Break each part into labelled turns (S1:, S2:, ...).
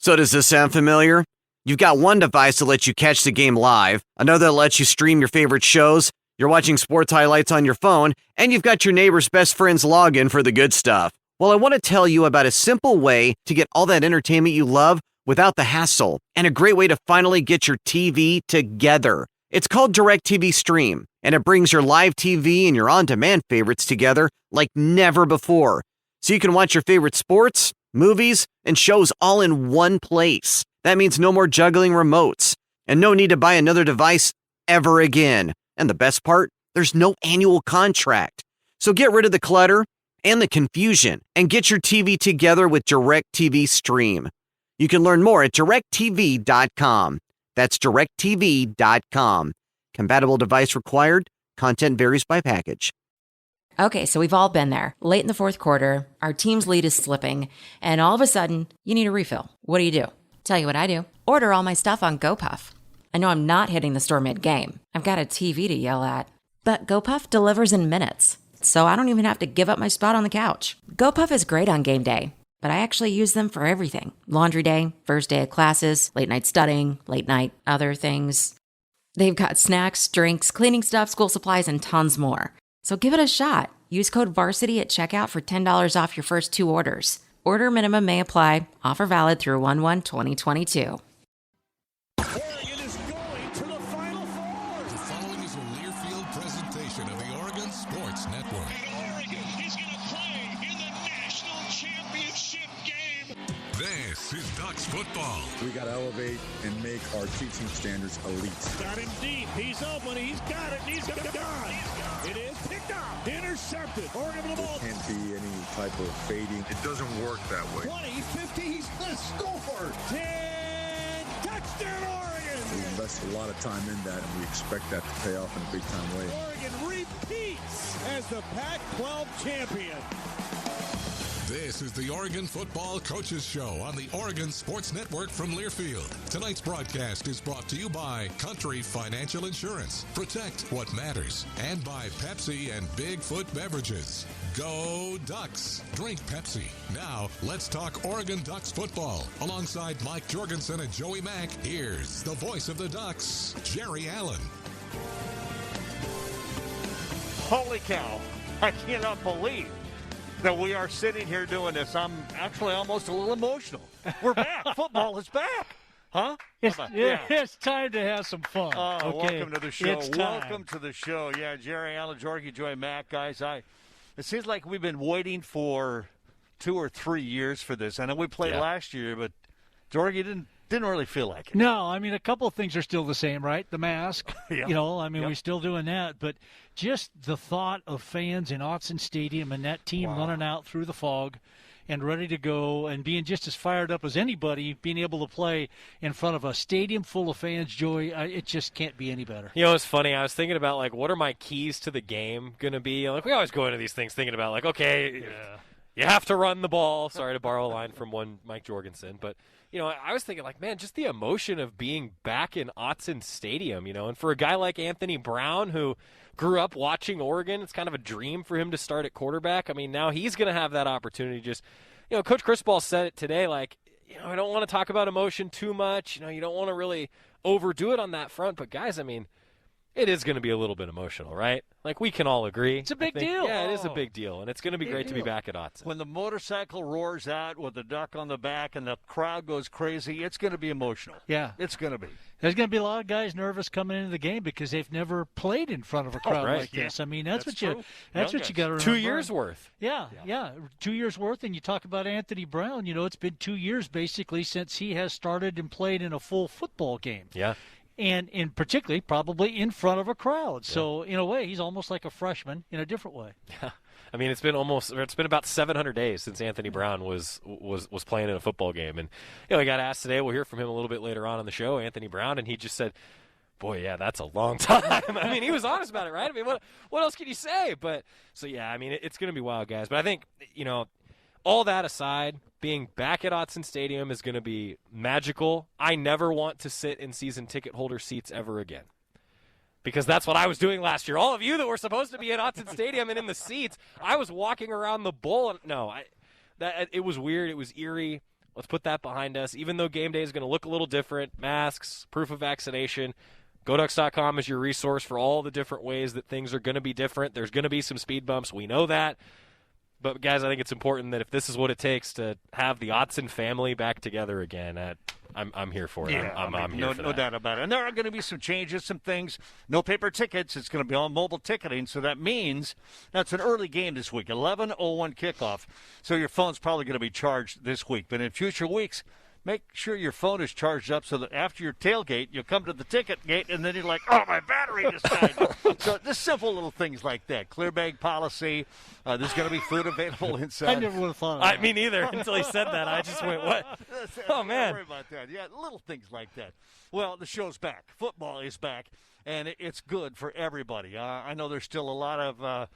S1: So does this sound familiar? You've got one device that lets you catch the game live, another that lets you stream your favorite shows, you're watching sports highlights on your phone, and you've got your neighbor's best friend's login for the good stuff. Well, I want to tell you about a simple way to get all that entertainment you love without the hassle, and a great way to finally get your TV together. It's called DirecTV Stream, and it brings your live TV and your on-demand favorites together like never before. So you can watch your favorite sports, movies, and shows all in one place. That means no more juggling remotes, and no need to buy another device ever again. And the best part, there's no annual contract. So get rid of the clutter and the confusion, and get your TV together with DirecTV Stream. You can learn more at directtv.com. That's directtv.com. Compatible device required. Content varies by package.
S2: Okay, so we've all been there. Late in the fourth quarter, our team's lead is slipping, and all of a sudden, you need a refill. What do? Tell you what I do. Order all my stuff on GoPuff. I know I'm not hitting the store mid-game. I've got a TV to yell at. But GoPuff delivers in minutes, so I don't even have to give up my spot on the couch. GoPuff is great on game day, but I actually use them for everything. Laundry day, first day of classes, late night studying, late night other things. They've got snacks, drinks, cleaning stuff, school supplies, and tons more. So give it a shot. Use code VARSITY at checkout for $10 off your first 2 orders. Order minimum may apply. Offer valid through 1/1/2022.
S3: Oregon is going to the Final Four.
S4: The following is a Learfield presentation of the Oregon Sports Network.
S3: And Oregon is going to play in the national championship game.
S4: This is Ducks football.
S5: We got to elevate and make our teaching standards elite.
S3: Got him deep. He's open. He's got it. He's got it. It is picked up. Intercepted. Oregon with the ball.
S5: There can't be any type of fading. It doesn't work that way.
S3: 20, 50. He's going to score. 10. Touchdown, Oregon.
S5: We invest a lot of time in that, and we expect that to pay off in a big-time way.
S3: Oregon repeats as the Pac-12 champion.
S4: This is the Oregon Football Coaches Show on the Oregon Sports Network from Learfield. Tonight's broadcast is brought to you by Country Financial Insurance. Protect what matters. And by Pepsi and Bigfoot Beverages. Go Ducks. Drink Pepsi. Now, let's talk Oregon Ducks football. Alongside Mike Jorgensen and Joey Mack, here's the voice of the Ducks, Jerry Allen.
S6: Holy cow. I cannot believe that we are sitting here doing this. I'm actually almost a little emotional. We're back. Football is back. Huh?
S7: It's time to have some fun.
S6: Oh,
S7: okay.
S6: Welcome to the show. Welcome to the show. Yeah, Jerry Allen, Jorgie, Joy Mack, guys. It seems like we've been waiting for 2 or 3 years for this. I know we played last year, but Jorgie didn't really feel like it.
S7: No, I mean, a couple of things are still the same, right? The mask,
S6: Yeah.
S7: We're still doing that. But just the thought of fans in Autzen Stadium and that team running out through the fog and ready to go and being just as fired up as anybody, being able to play in front of a stadium full of fans, Joy, it just can't be any better.
S8: You know, it's funny. I was thinking about, what are my keys to the game going to be? We always go into these things thinking about, you have to run the ball. Sorry to borrow a line from one Mike Jorgensen, but I was thinking, man, just the emotion of being back in Autzen Stadium, and for a guy like Anthony Brown who grew up watching Oregon, it's kind of a dream for him to start at quarterback. I mean, now he's going to have that opportunity. Coach Cristobal said it today, I don't want to talk about emotion too much. You don't want to really overdo it on that front, but guys, it is going to be a little bit emotional, right? We can all agree.
S7: It's a big deal.
S8: Yeah, it is a big deal, and it's going to be great to be back at Autzen.
S6: When the motorcycle roars out with the duck on the back and the crowd goes crazy, it's going to be emotional.
S7: Yeah.
S6: It's going to be.
S7: There's going to be a lot of guys nervous coming into the game because they've never played in front of a crowd like this. I mean, that's what you got to remember.
S8: 2 years worth.
S7: Yeah. 2 years worth. And you talk about Anthony Brown, it's been 2 years basically since he has started and played in a full football game.
S8: Yeah.
S7: And in particularly probably in front of a crowd. Yeah. So in a way, he's almost like a freshman in a different way.
S8: Yeah. It's been about 700 days since Anthony Brown was playing in a football game. And, he got asked today, we'll hear from him a little bit later on in the show, Anthony Brown, and he just said, boy, yeah, that's a long time. He was honest about it, right? What else can you say? But, so yeah, it's going to be wild, guys. But I think, all that aside, being back at Autzen Stadium is going to be magical. I never want to sit in season ticket holder seats ever again, because that's what I was doing last year. All of you that were supposed to be at Autzen Stadium and in the seats, I was walking around the bowl. It was weird. It was eerie. Let's put that behind us. Even though game day is going to look a little different, masks, proof of vaccination, GoDucks.com is your resource for all the different ways that things are going to be different. There's going to be some speed bumps. We know that. But, guys, I think it's important that if this is what it takes to have the Autzen family back together again, I'm here for it.
S6: Yeah,
S8: I'm here for that.
S6: No doubt about it. And there are going to be some changes, some things. No paper tickets. It's going to be all mobile ticketing. So that means that's an early game this week, 11:01 kickoff. So your phone's probably going to be charged this week. But in future weeks, make sure your phone is charged up so that after your tailgate, you'll come to the ticket gate, and then you're like, oh, my battery just died. So just simple little things like that. Clear bag policy. There's going to be food available inside.
S7: I never would have thought of that.
S8: Me neither. Until he said that, I just went, what? Oh, man.
S6: Don't worry about that. Yeah, little things like that. Well, the show's back. Football is back. And it's good for everybody. I know there's still a lot of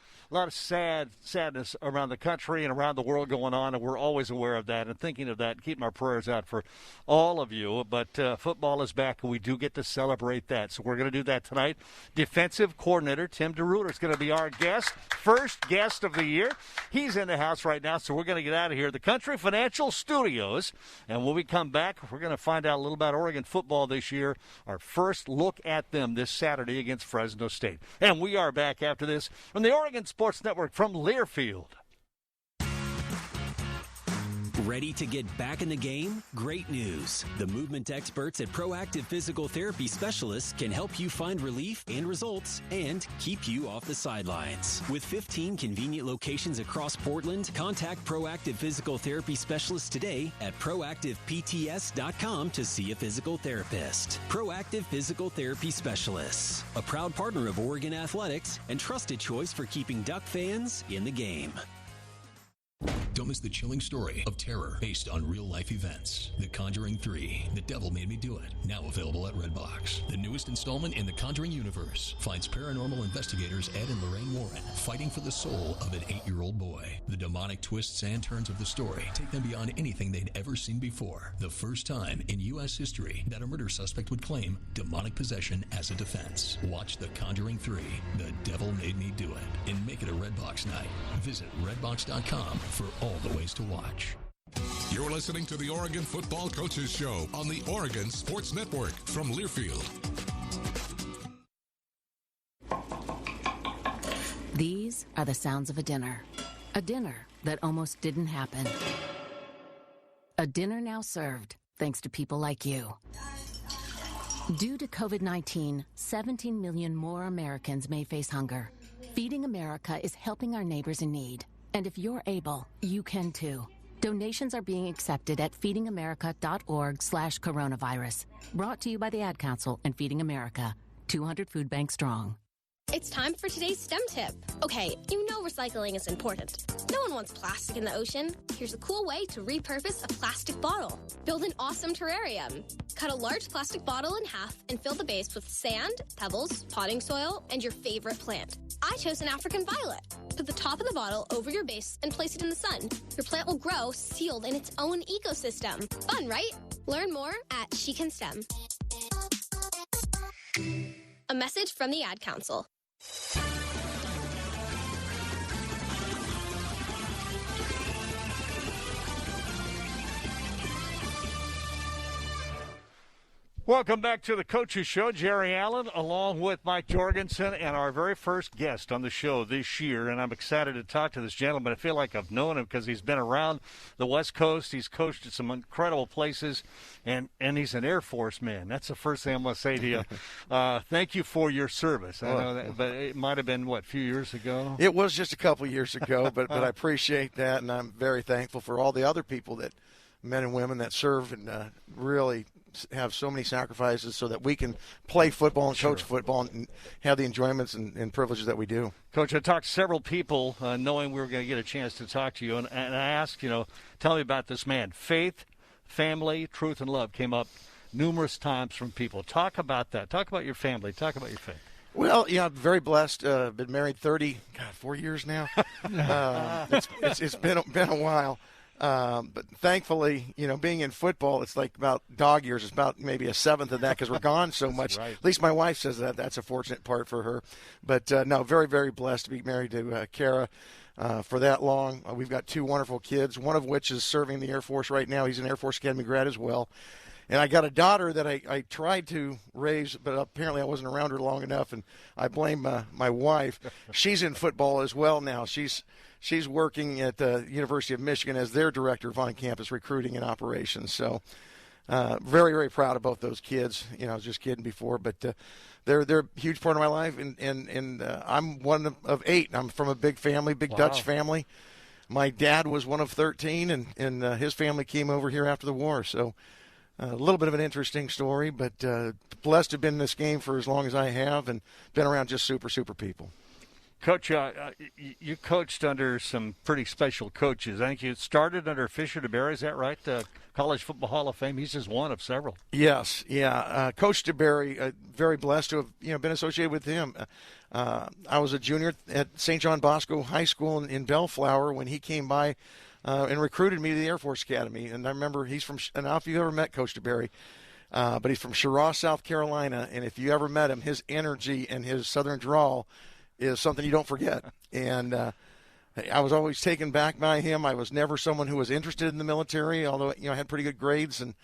S6: sadness around the country and around the world going on, and we're always aware of that and thinking of that and keeping our prayers out for all of you. But football is back, and we do get to celebrate that. So we're going to do that tonight. Defensive coordinator Tim DeRuyter is going to be our guest, first guest of the year. He's in the house right now, so we're going to get out of here. The Country Financial Studios, and when we come back, we're going to find out a little about Oregon football this year. Our first look at them this Saturday against Fresno State. And we are back after this from the Oregon Sports Network from Learfield.
S9: Ready to get back in the game? Great news. The movement experts at Proactive Physical Therapy Specialists can help you find relief and results and keep you off the sidelines. With 15 convenient locations across Portland, contact Proactive Physical Therapy Specialists today at proactivepts.com to see a physical therapist. Proactive Physical Therapy Specialists, a proud partner of Oregon Athletics and trusted choice for keeping Duck fans in the game.
S10: Don't miss the chilling story of terror based on real-life events. The Conjuring 3, The Devil Made Me Do It, now available at Redbox. The newest installment in the Conjuring universe finds paranormal investigators Ed and Lorraine Warren fighting for the soul of an 8-year-old boy. The demonic twists and turns of the story take them beyond anything they'd ever seen before. The first time in U.S. history that a murder suspect would claim demonic possession as a defense. Watch The Conjuring 3, The Devil Made Me Do It, and make it a Redbox night. Visit redbox.com for all the ways to watch.
S4: You're listening to the Oregon Football Coaches Show on the Oregon Sports Network from Learfield.
S11: These are the sounds of a dinner that almost didn't happen. A dinner now served thanks to people like you. Due to COVID-19, 17 million more Americans may face hunger. Feeding America is helping our neighbors in need. And if you're able, you can too. Donations are being accepted at feedingamerica.org/coronavirus. Brought to you by the Ad Council and Feeding America. 200 food banks strong.
S12: It's time for today's STEM tip. Okay, you know recycling is important. No one wants plastic in the ocean. Here's a cool way to repurpose a plastic bottle. Build an awesome terrarium. Cut a large plastic bottle in half and fill the base with sand, pebbles, potting soil, and your favorite plant. I chose an African violet. Put the top of the bottle over your base and place it in the sun. Your plant will grow sealed in its own ecosystem. Fun, right? Learn more at She Can STEM. A message from the Ad Council.
S6: Welcome back to the Coaches Show. Jerry Allen along with Mike Jorgensen and our very first guest on the show this year. And I'm excited to talk to this gentleman. I feel like I've known him because he's been around the West Coast. He's coached at some incredible places, and he's an Air Force man. That's the first thing I'm going to say to you. Thank you for your service. I know that, but it might have been, a few years ago?
S13: It was just a couple years ago, but I appreciate that, and I'm very thankful for all the other people, that men and women that serve and really have so many sacrifices so that we can play football and coach football and have the enjoyments and privileges that we do.
S6: Coach, I talked to several people knowing we were going to get a chance to talk to you, and I asked, tell me about this man. Faith, family, truth, and love came up numerous times from people. Talk about that. Talk about your family. Talk about your faith.
S13: Well, I'm very blessed. Been married 4 years now. It's been a while. But thankfully, being in football, it's like about dog years. It's about maybe a seventh of that because we're gone so much. Right. At least my wife says that. That's a fortunate part for her. But, no, very, very blessed to be married to Kara. for that long. We've got 2 wonderful kids, one of which is serving the Air Force right now. He's an Air Force Academy grad as well. And I got a daughter that I tried to raise, but apparently I wasn't around her long enough, and I blame my wife. She's in football as well now. She's working at the University of Michigan as their director of on-campus recruiting and operations. So very, very proud of both those kids. I was just kidding before, but they're a huge part of my life, and I'm one of 8. I'm from a big family, big Dutch family. My dad was one of 13, and his family came over here after the war. So a little bit of an interesting story, but blessed to have been in this game for as long as I have and been around just super, super people.
S6: Coach, you coached under some pretty special coaches. I think you started under Fisher DeBerry, is that right? College Football Hall of Fame. He's just one of several.
S13: Yes, yeah. Coach DeBerry, very blessed to have been associated with him. I was a junior at St. John Bosco High School in Bellflower when he came by and recruited me to the Air Force Academy. And I remember he's from, I don't know if you've ever met Coach DeBerry, but he's from Cheraw, South Carolina. And if you ever met him, his energy and his southern drawl is something you don't forget. And I was always taken back by him. I was never someone who was interested in the military, although I had pretty good grades and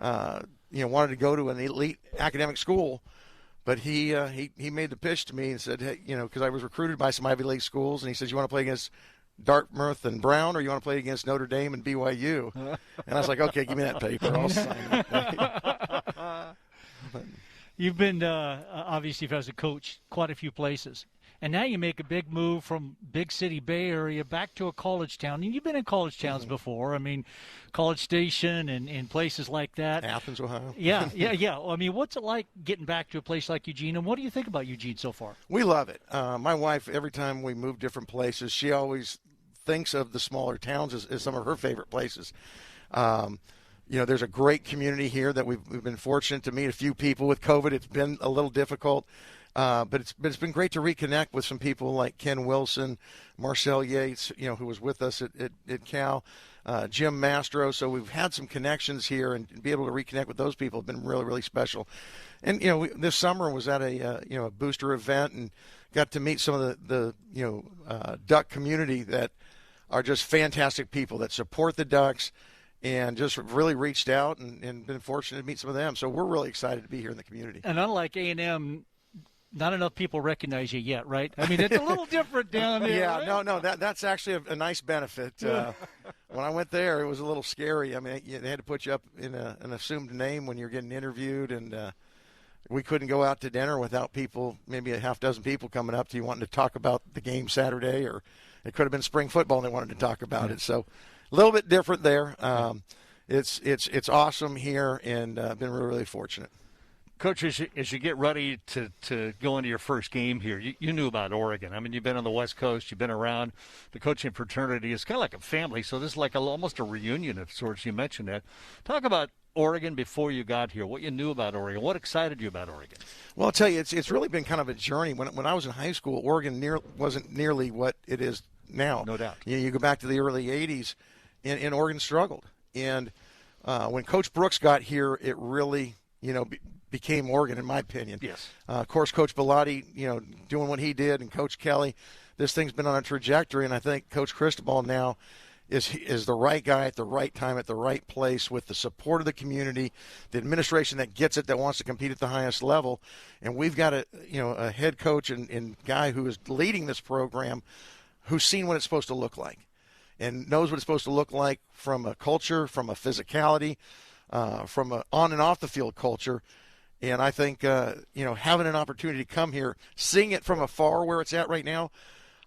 S13: wanted to go to an elite academic school. But he made the pitch to me and said, hey, because I was recruited by some Ivy League schools, and he said, you want to play against Dartmouth and Brown, or you want to play against Notre Dame and BYU? And I was like, okay, give me that paper. I'll sign it.
S7: You've been, obviously, as a coach, quite a few places. And now you make a big move from big city Bay Area back to a college town. And you've been in college towns before. I mean, College Station and places like that.
S13: Athens, Ohio.
S7: Yeah. I mean, what's it like getting back to a place like Eugene? And what do you think about Eugene so far?
S13: We love it. My wife, every time we move different places, she always thinks of the smaller towns as some of her favorite places. There's a great community here that we've been fortunate to meet a few people. With COVID, it's been a little difficult. But it's been great to reconnect with some people like Ken Wilson, Marcel Yates, who was with us at Cal, Jim Mastro. So we've had some connections here, and be able to reconnect with those people have been really, really special. And this summer was at a booster event and got to meet some of the Duck community that are just fantastic people that support the Ducks. And just really reached out and been fortunate to meet some of them. So we're really excited to be here in the community.
S7: And unlike A&M, not enough people recognize you yet, right? I mean, it's a little different down there.
S13: Yeah,
S7: right?
S13: no, that's actually a nice benefit. When I went there, it was a little scary. I mean, they had to put you up in an assumed name when you're getting interviewed, and we couldn't go out to dinner without people, maybe a half dozen people coming up to you wanting to talk about the game Saturday, or it could have been spring football and they wanted to talk about it. So a little bit different there. It's awesome here, and been really, really fortunate.
S6: Coach, as you get ready to go into your first game here, you knew about Oregon. I mean, you've been on the West Coast. You've been around. The coaching fraternity is kind of like a family, so this is like almost a reunion of sorts. You mentioned that. Talk about Oregon before you got here, what you knew about Oregon, what excited you about Oregon.
S13: Well, I'll tell you, it's really been kind of a journey. When I was in high school, Oregon wasn't nearly what it is now.
S6: No doubt.
S13: You go back to the early 80s, and Oregon struggled. And when Coach Brooks got here, it really, became Oregon, in my opinion.
S6: Yes.
S13: Of course, Coach Bellotti, doing what he did, and Coach Kelly, this thing's been on a trajectory, and I think Coach Cristobal now is the right guy at the right time at the right place with the support of the community, the administration that gets it, that wants to compete at the highest level, and we've got a head coach and guy who is leading this program who's seen what it's supposed to look like and knows what it's supposed to look like from a culture, from a physicality, from a on and off the field culture. And I think, having an opportunity to come here, seeing it from afar where it's at right now,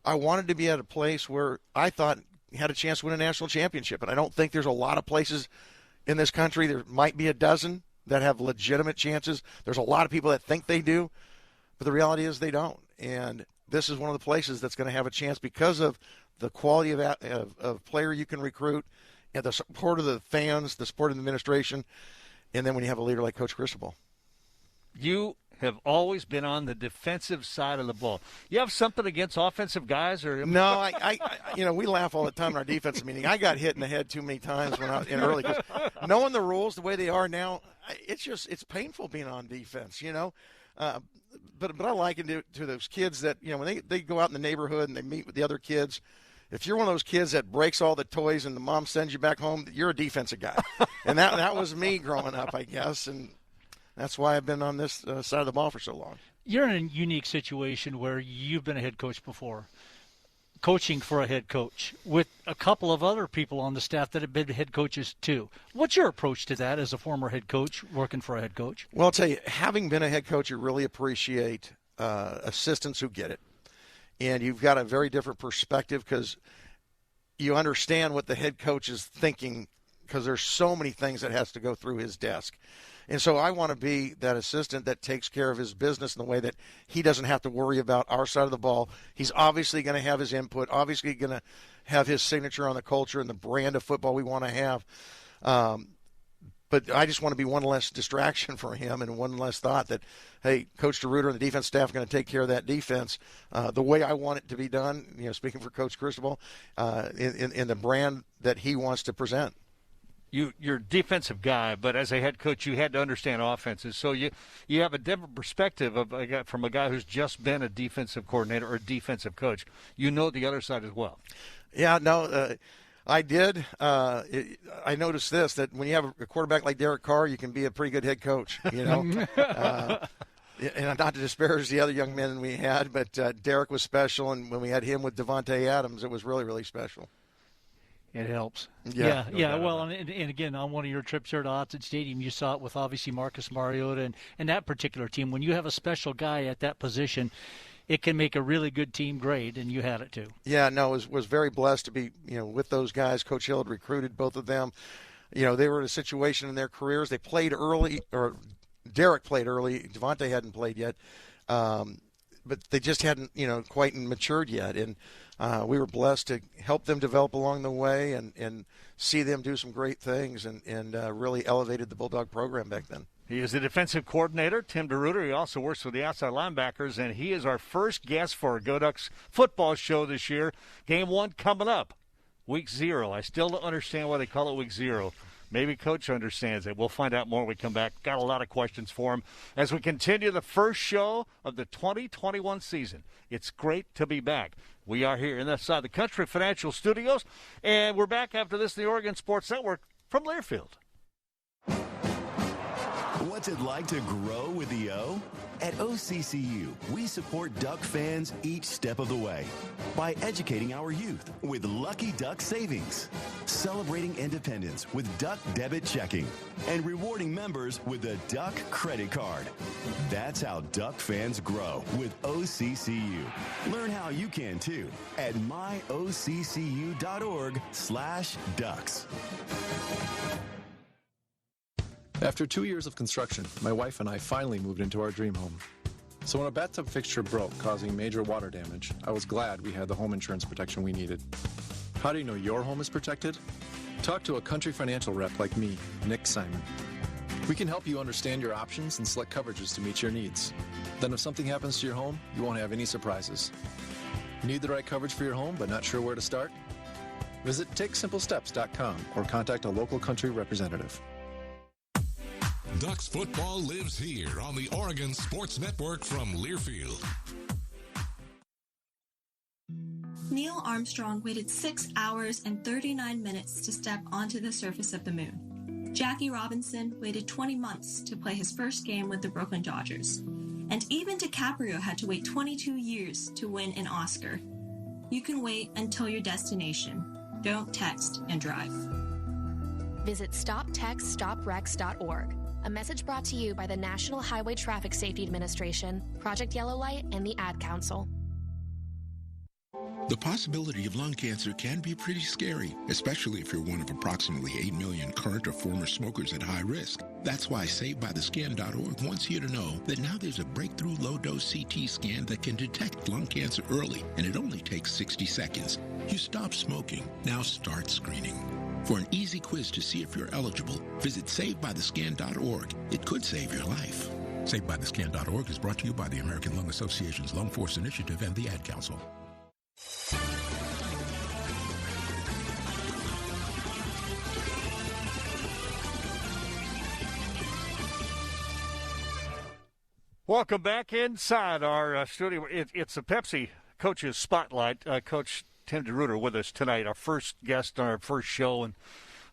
S13: I wanted to be at a place where I thought had a chance to win a national championship. And I don't think there's a lot of places in this country. There might be a dozen that have legitimate chances. There's a lot of people that think they do, but the reality is they don't. And this is one of the places that's going to have a chance because of the quality of player you can recruit and the support of the fans, the support of the administration, and then when you have a leader like Coach Cristobal.
S6: You have always been on the defensive side of the ball. You have something against offensive guys, or
S13: no? I we laugh all the time in our defensive meeting. I got hit in the head too many times when I was in early. Cause knowing the rules the way they are now, it's painful being on defense. But I liken it to those kids that when they go out in the neighborhood and they meet with the other kids, if you're one of those kids that breaks all the toys and the mom sends you back home, you're a defensive guy. And that was me growing up, I guess, and that's why I've been on this side of the ball for so long.
S7: You're in a unique situation where you've been a head coach before, coaching for a head coach with a couple of other people on the staff that have been head coaches too. What's your approach to that as a former head coach working for a head coach?
S13: Well, I'll tell you, having been a head coach, you really appreciate assistants who get it. And you've got a very different perspective because you understand what the head coach is thinking because there's so many things that has to go through his desk. And so I want to be that assistant that takes care of his business in the way that he doesn't have to worry about our side of the ball. He's obviously going to have his input, obviously going to have his signature on the culture and the brand of football we want to have. But I just want to be one less distraction for him and one less thought that, hey, Coach DeRuiter and the defense staff are going to take care of that defense the way I want it to be done, speaking for Coach Cristobal, in the brand that he wants to present.
S6: You're a defensive guy, but as a head coach, you had to understand offenses. So you have a different perspective from a guy who's just been a defensive coordinator or a defensive coach. You know the other side as well.
S13: Yeah, no, I did. I noticed this, that when you have a quarterback like Derek Carr, you can be a pretty good head coach, And not to disparage the other young men we had, but Derek was special, and when we had him with Devontae Adams, it was really, really special.
S7: It helps.
S13: Yeah.
S7: Well, and again, on one of your trips here to Autzen Stadium, you saw it with obviously Marcus Mariota and that particular team. When you have a special guy at that position, it can make a really good team great, and you had it too.
S13: Yeah, no, was very blessed to be with those guys. Coach Hill had recruited both of them. They were in a situation in their careers. They played early, or Derek played early. Devontae hadn't played yet, but they just hadn't quite matured yet, and we were blessed to help them develop along the way and see them do some great things and really elevated the Bulldog program back then.
S6: He is the defensive coordinator, Tim DeRuiter. He also works with the outside linebackers, and he is our first guest for our Go Ducks football show this year. Game 1 coming up, week 0. I still don't understand why they call it week 0. Maybe Coach understands it. We'll find out more when we come back. Got a lot of questions for him as we continue the first show of the 2021 season. It's great to be back. We are here in the side of the country, Financial Studios, and we're back after this, the Oregon Sports Network from Learfield.
S14: What's it like to grow with the O? At OCCU, we support Duck fans each step of the way by educating our youth with Lucky Duck Savings, celebrating independence with Duck Debit Checking, and rewarding members with the Duck Credit Card. That's how Duck fans grow with OCCU. Learn how you can too at myoccu.org/ducks.
S15: After 2 years of construction, my wife and I finally moved into our dream home. So when a bathtub fixture broke, causing major water damage, I was glad we had the home insurance protection we needed. How do you know your home is protected? Talk to a Country Financial rep like me, Nick Simon. We can help you understand your options and select coverages to meet your needs. Then if something happens to your home, you won't have any surprises. Need the right coverage for your home but not sure where to start? Visit TakeSimpleSteps.com or contact a local Country representative.
S4: Ducks football lives here on the Oregon Sports Network from Learfield.
S16: Neil Armstrong waited 6 hours and 39 minutes to step onto the surface of the moon. Jackie Robinson waited 20 months to play his first game with the Brooklyn Dodgers. And even DiCaprio had to wait 22 years to win an Oscar. You can wait until your destination. Don't text and drive.
S17: Visit StopTextStopWrecks.org. A message brought to you by the National Highway Traffic Safety Administration, Project Yellow Light, and the Ad Council.
S18: The possibility of lung cancer can be pretty scary, especially if you're one of approximately 8 million current or former smokers at high risk. That's why SaveByTheScan.org wants you to know that now there's a breakthrough low-dose CT scan that can detect lung cancer early, and it only takes 60 seconds. You stop smoking, now start screening. For an easy quiz to see if you're eligible, visit SaveByTheScan.org. It could save your life. SaveByTheScan.org is brought to you by the American Lung Association's Lung Force Initiative and the Ad Council.
S6: Welcome back inside our studio. It's a Pepsi Coach's Spotlight. Coach Tim DeRuyter with us tonight, our first guest on our first show, and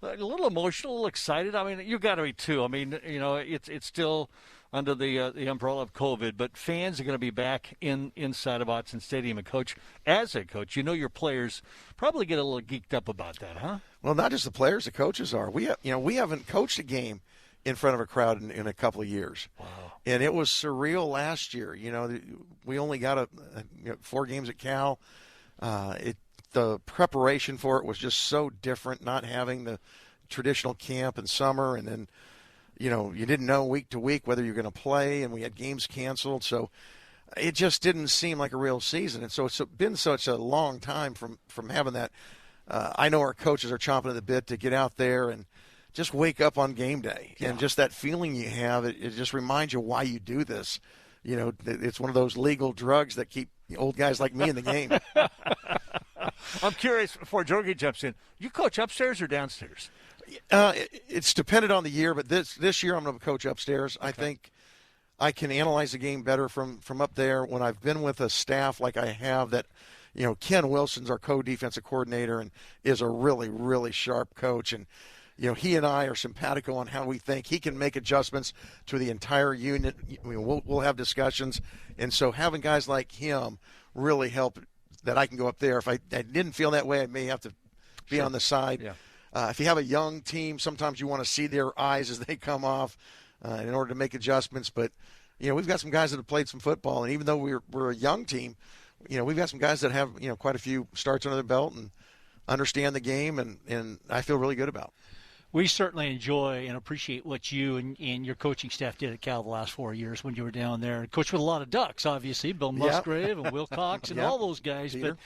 S6: a little emotional, a little excited. I mean, you got to be too. I mean, it's still under the umbrella of COVID, but fans are going to be back inside of Autzen Stadium. And Coach, as a coach, your players probably get a little geeked up about that, huh?
S13: Well, not just the players, the coaches are. We haven't coached a game in front of a crowd in a couple of years.
S6: Wow.
S13: And it was surreal last year. We only got 4 games at Cal. The preparation for it was just so different, not having the traditional camp in summer, and then, you didn't know week to week whether you're going to play, and we had games canceled. So it just didn't seem like a real season. And so it's been such a long time from having that. I know our coaches are chomping at the bit to get out there and just wake up on game day. And just that feeling you have, it just reminds you why you do this. It's one of those legal drugs that keep old guys like me in the game.
S6: I'm curious, before Jorgie jumps in, you coach upstairs or downstairs?
S13: It's dependent on the year, but this year I'm going to coach upstairs. Okay. I think I can analyze the game better from up there when I've been with a staff like I have that, Ken Wilson's our co-defensive coordinator and is a really, really sharp coach. And, he and I are simpatico on how we think. He can make adjustments to the entire unit. We'll have discussions. And so having guys like him really help that I can go up there. If I didn't feel that way, I may have to be on the side. Yeah. If you have a young team, sometimes you want to see their eyes as they come off in order to make adjustments. But, we've got some guys that have played some football. And even though we're a young team, we've got some guys that have, quite a few starts under their belt and understand the game. And I feel really good about it.
S7: We certainly enjoy and appreciate what you and your coaching staff did at Cal the last 4 years when you were down there. Coached with a lot of Ducks, obviously, Bill Musgrave and Will Cox and all those guys. Peter.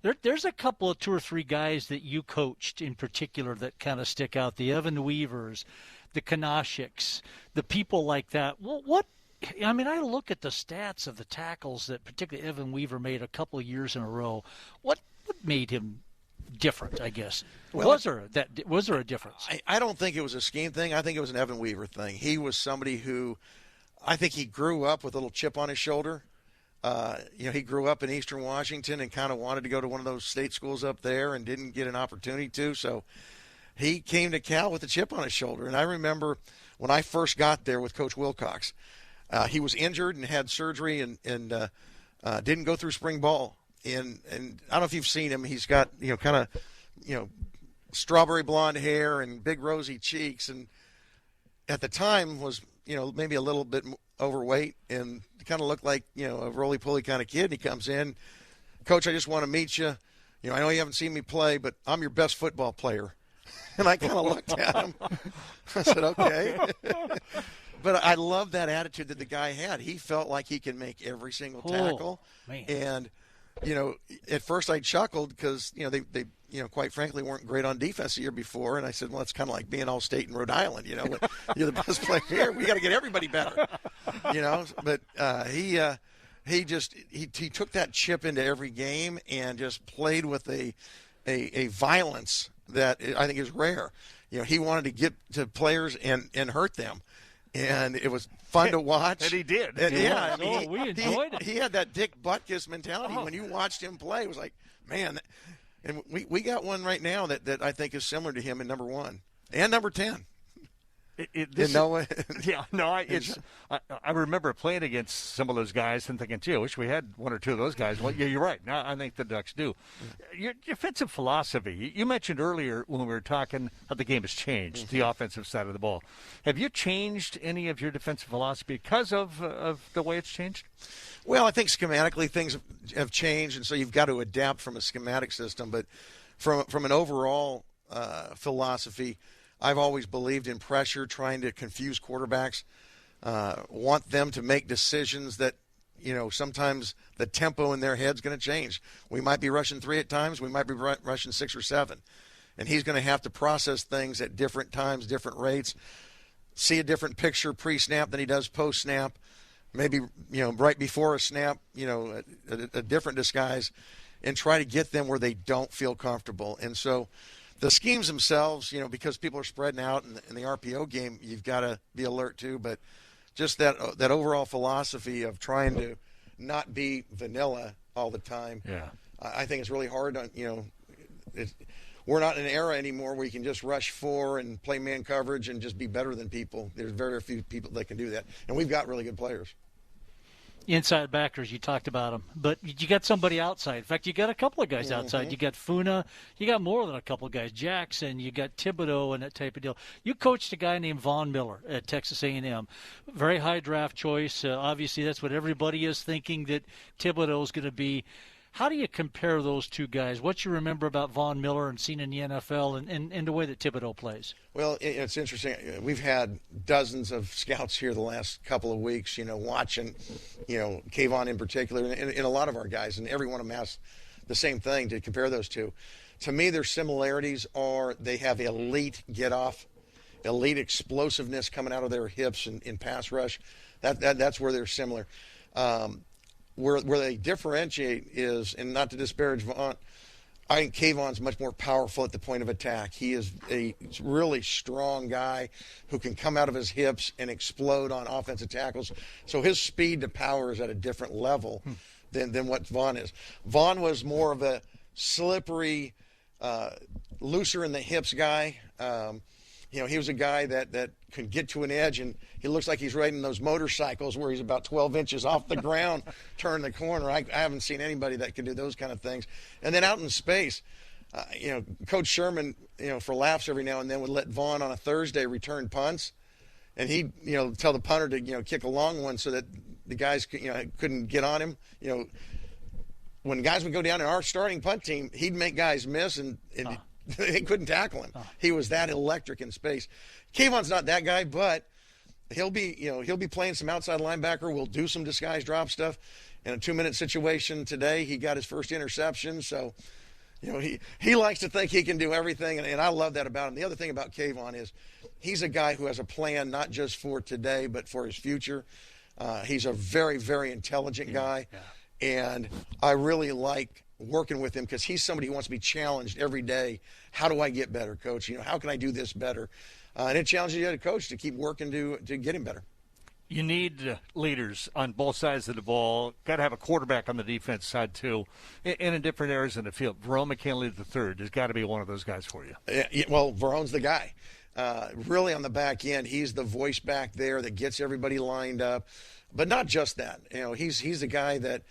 S7: But there's a couple of 2 or 3 guys that you coached in particular that kind of stick out. The Evan Weavers, the Kanashiks, the people like that. Well, I look at the stats of the tackles that particularly Evan Weaver made a couple of years in a row. What made him different, I guess?
S13: Well,
S7: was there a difference?
S13: I don't think it was a scheme thing. I think it was an Evan Weaver thing. He was somebody who, I think he grew up with a little chip on his shoulder. He grew up in Eastern Washington and kind of wanted to go to one of those state schools up there and didn't get an opportunity to. So he came to Cal with a chip on his shoulder. And I remember when I first got there with Coach Wilcox, he was injured and had surgery and didn't go through spring ball. And I don't know if you've seen him. He's got, kind of, strawberry blonde hair and big rosy cheeks. And at the time was, maybe a little bit overweight and kind of looked like, a roly-poly kind of kid. And he comes in, Coach, I just want to meet you. I know you haven't seen me play, but I'm your best football player. And I kind of looked at him. I said, okay. But I love that attitude that the guy had. He felt like he can make every single tackle.
S7: Man.
S13: And at first I chuckled because, they quite frankly weren't great on defense the year before. And I said, well, it's kind of like being All-State in Rhode Island, You're the best player here. We got to get everybody better, But he took that chip into every game and just played with a violence that I think is rare. He wanted to get to players and hurt them. And it was fun to watch.
S6: And he did.
S13: And
S7: we enjoyed it.
S13: He had that Dick Butkus mentality. When you watched him play, it was like, man. And we got one right now that I think is similar to him in number 1 and number 10.
S6: I remember playing against some of those guys and thinking, gee, I wish we had 1 or 2 of those guys. Well, yeah, you're right. Now I think the Ducks do. Your defensive philosophy, you mentioned earlier when we were talking how the game has changed, the offensive side of the ball. Have you changed any of your defensive philosophy because of the way it's changed?
S13: Well, I think schematically things have changed, and so you've got to adapt from a schematic system. But from an overall philosophy, I've always believed in pressure, trying to confuse quarterbacks, want them to make decisions that, sometimes the tempo in their head's going to change. We might be rushing 3 at times. We might be rushing 6 or 7. And he's going to have to process things at different times, different rates, see a different picture pre-snap than he does post-snap. Maybe, right before a snap, a different disguise, and try to get them where they don't feel comfortable. And so the schemes themselves, because people are spreading out in the RPO game, you've got to be alert to. But just that overall philosophy of trying to not be vanilla all the time, I think it's really hard on, we're not in an era anymore where you can just rush 4 and play man coverage and just be better than people. There's very, very few people that can do that. And we've got really good players.
S7: Inside backers, you talked about them, but you got somebody outside. In fact, you got a couple of guys outside. You got Funa. You got more than a couple of guys. Jackson. You got Thibodeau and that type of deal. You coached a guy named Von Miller at Texas A&M. Very high draft choice. Obviously, that's what everybody is thinking that Thibodeau is going to be. How do you compare those two guys? What you remember about Von Miller and seen in the NFL and the way that Thibodeau plays?
S13: Well, it's interesting. We've had dozens of scouts here the last couple of weeks, watching, Kayvon in particular, and a lot of our guys, and every one of them asked the same thing to compare those two. To me, their similarities are they have elite get-off, elite explosiveness coming out of their hips in pass rush. That's where they're similar. Where they differentiate is, and not to disparage Vaughn, I think Kayvon's much more powerful at the point of attack. He is a really strong guy who can come out of his hips and explode on offensive tackles. So his speed to power is at a different level than what Vaughn is. Vaughn was more of a slippery, looser in the hips guy. He was a guy that could get to an edge, and he looks like he's riding those motorcycles where he's about 12 inches off the ground, turn the corner. I haven't seen anybody that can do those kind of things. And then out in space, Coach Sherman, for laughs every now and then would let Vaughn on a Thursday return punts, and he'd, tell the punter to, kick a long one so that the guys, couldn't get on him. When guys would go down in our starting punt team, he'd make guys miss, and they couldn't tackle him. He was that electric in space. Kayvon's not that guy, but he'll be playing some outside linebacker. We'll do some disguise drop stuff. In a 2-minute situation today, he got his first interception. So, he likes to think he can do everything, and I love that about him. The other thing about Kayvon is he's a guy who has a plan not just for today but for his future. He's a very, very intelligent guy, and I really like working with him because he's somebody who wants to be challenged every day. How do I get better, Coach? How can I do this better? And it challenges you as a coach to keep working to get him better.
S6: You need leaders on both sides of the ball. Got to have a quarterback on the defense side, too, and in different areas in the field. Verone McKinley III has got to be one of those guys for you.
S13: Well, Verone's the guy. Really on the back end, he's the voice back there that gets everybody lined up. But not just that. He's the guy that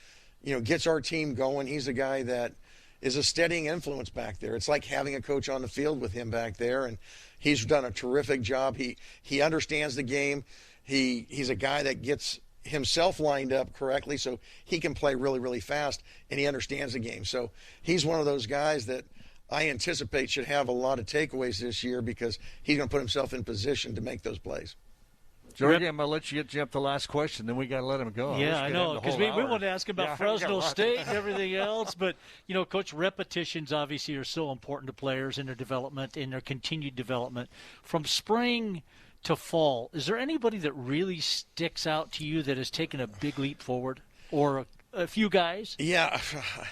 S13: gets our team going. He's a guy that is a steadying influence back there. It's like having a coach on the field with him back there, and he's done a terrific job. He understands the game. He's a guy that gets himself lined up correctly so he can play really, really fast, and he understands the game. So he's one of those guys that I anticipate should have a lot of takeaways this year because he's going to put himself in position to make those plays.
S6: Georgie, I'm going to let you jump the last question, then we got to let him go.
S7: Yeah, I know, because we wanted to ask him about Fresno State and everything else. But, Coach, repetitions obviously are so important to players in their development, in their continued development. From spring to fall, is there anybody that really sticks out to you that has taken a big leap forward, or a few guys?
S13: Yeah,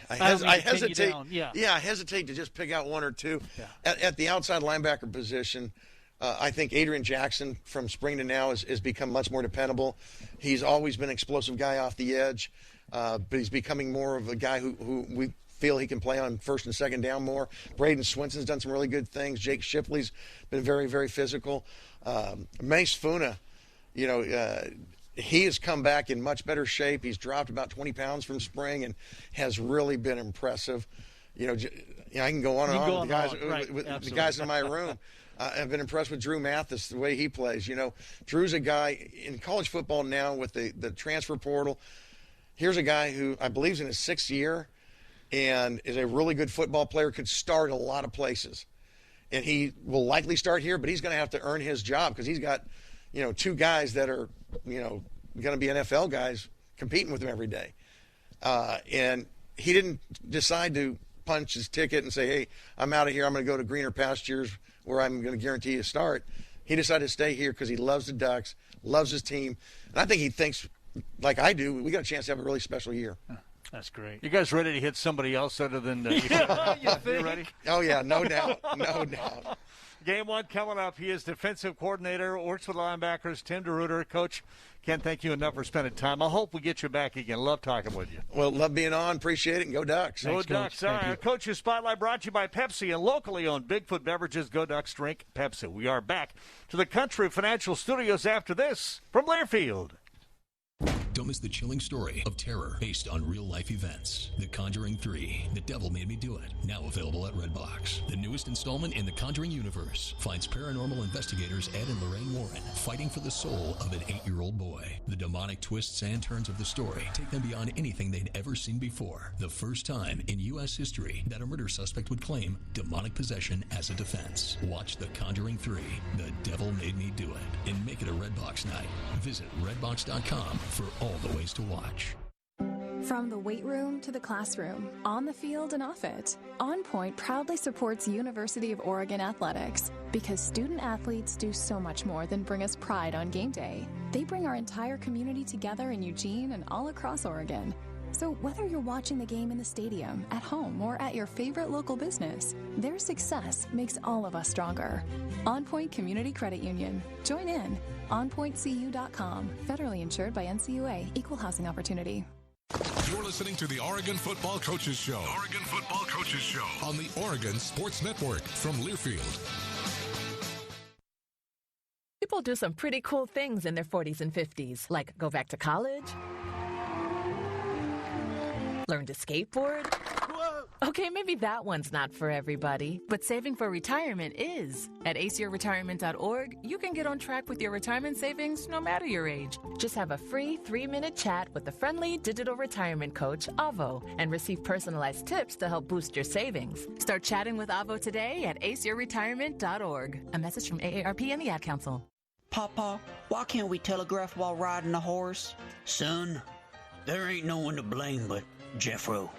S13: I hesitate. I hesitate to just pick out one or two. Yeah. At the outside linebacker position, I think Adrian Jackson from spring to now has become much more dependable. He's always been an explosive guy off the edge, but he's becoming more of a guy who we feel he can play on first and second down more. Braden Swinson's done some really good things. Jake Shipley's been very, very physical. Mace Funa, he has come back in much better shape. He's dropped about 20 pounds from spring and has really been impressive. I can go on and on with the guys in my room. I've been impressed with Drew Mathis, the way he plays. Drew's a guy in college football now with the transfer portal. Here's a guy who I believe is in his 6th year and is a really good football player, could start a lot of places. And he will likely start here, but he's going to have to earn his job because he's got, 2 guys that are, going to be NFL guys competing with him every day. And he didn't decide to punch his ticket and say, hey, I'm out of here. I'm going to go to greener pastures where I'm going to guarantee you a start. He decided to stay here because he loves the Ducks, loves his team. And I think he thinks, like I do, we got a chance to have a really special year.
S7: That's great.
S6: You guys ready to hit somebody else other than
S7: you think?
S6: You ready?
S13: Oh, yeah, no doubt. No doubt.
S6: Game one coming up. He is defensive coordinator, works with linebackers, Tim DeRuyter. Coach, can't thank you enough for spending time. I hope we get you back again. Love talking with you.
S19: Well, love being on. Appreciate it. And go Ducks.
S6: Go Ducks. All right. Coach's Spotlight brought to you by Pepsi and locally owned Bigfoot Beverages. Go Ducks, drink Pepsi. We are back to the Country Financial Studios after this from Learfield.
S10: Don't miss the chilling story of terror based on real-life events. The Conjuring 3, The Devil Made Me Do It. Now available at Redbox. The newest installment in the Conjuring universe finds paranormal investigators Ed and Lorraine Warren fighting for the soul of an 8-year-old boy. The demonic twists and turns of the story take them beyond anything they'd ever seen before. The first time in U.S. history that a murder suspect would claim demonic possession as a defense. Watch The Conjuring 3, The Devil Made Me Do It, and make it a Redbox night. Visit redbox.com for all the ways to watch.
S20: From the weight room to the classroom, on the field and off it, On Point proudly supports University of Oregon athletics because student athletes do so much more than bring us pride on game day. They bring our entire community together in Eugene and all across Oregon. So whether you're watching the game in the stadium, at home, or at your favorite local business, their success makes all of us stronger. On Point Community Credit Union. Join in. OnPointCU.com. Federally insured by NCUA. Equal housing opportunity.
S4: You're listening to the Oregon Football Coaches Show. Oregon Football Coaches Show on the Oregon Sports Network from Learfield.
S21: People do some pretty cool things in their 40s and 50s, like go back to college, learn to skateboard. Okay, maybe that one's not for everybody, but saving for retirement is. At aceyourretirement.org, you can get on track with your retirement savings no matter your age. Just have a free 3-minute chat with the friendly digital retirement coach, Avo, and receive personalized tips to help boost your savings. Start chatting with Avo today at aceyourretirement.org. A message from AARP and the Ad Council.
S22: Papa, why can't we telegraph while riding a horse? Son, there ain't no one to blame but Jeffro.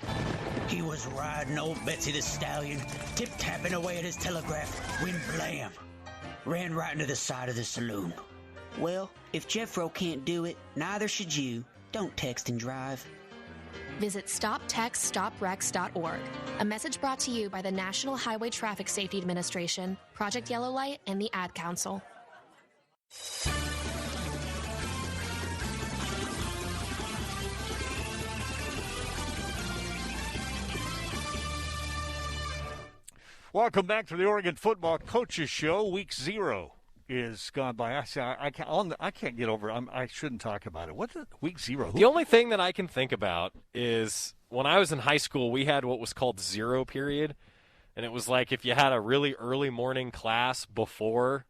S22: He was riding old Betsy the Stallion, tip-tapping away at his telegraph, when blam, ran right into the side of the saloon.
S23: Well, if Jeffro can't do it, neither should you. Don't text and drive.
S17: Visit StopTextStopWrecks.org. A message brought to you by the National Highway Traffic Safety Administration, Project Yellow Light, and the Ad Council.
S6: Welcome back to the Oregon Football Coaches Show. Week 0 is gone by. I can't get over it. I shouldn't talk about it. What's week 0?
S8: The only thing that I can think about is when I was in high school, we had what was called zero period, and it was like if you had a really early morning class before.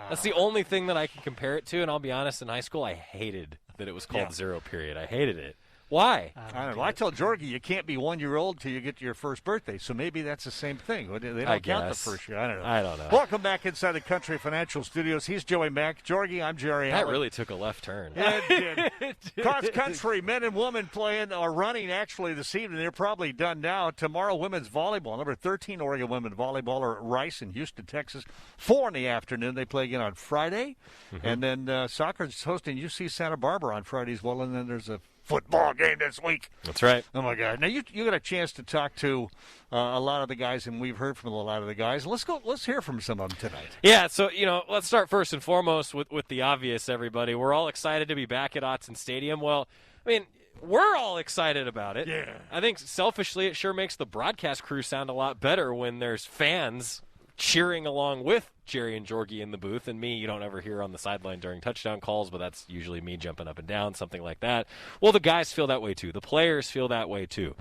S8: That's the only thing that I can compare it to, and I'll be honest, in high school, I hated that it was called zero period. I hated it. Why?
S6: I don't know. I told Jorgie you can't be 1 year old till you get to your first birthday, so maybe that's the same thing. They don't count the first year. I don't know. Welcome back inside the Country Financial Studios. He's Joey Mack. Jorgie, I'm Jerry
S8: Allen.
S6: Allen.
S8: That really took a left turn.
S6: It did. Cross country men and women playing or running actually this evening. They're probably done now. Tomorrow, women's volleyball. Number 13 Oregon women volleyball are at Rice in Houston, Texas. 4 in the afternoon. They play again on Friday. Mm-hmm. And then soccer is hosting UC Santa Barbara on Friday as well. And then there's a football game this week.
S8: That's right.
S6: Oh, my God. Now, you got a chance to talk to a lot of the guys, and we've heard from a lot of the guys. Let's hear from some of them tonight.
S8: Yeah, so, let's start first and foremost with the obvious, everybody. We're all excited to be back at Autzen Stadium. Well, I mean, we're all excited about it.
S6: Yeah.
S8: I think selfishly it sure makes the broadcast crew sound a lot better when there's fans cheering along with Jerry and Jorgie in the booth, and me you don't ever hear on the sideline during touchdown calls, but that's usually me jumping up and down, something like that. Well, the guys feel that way too. The players feel that way too.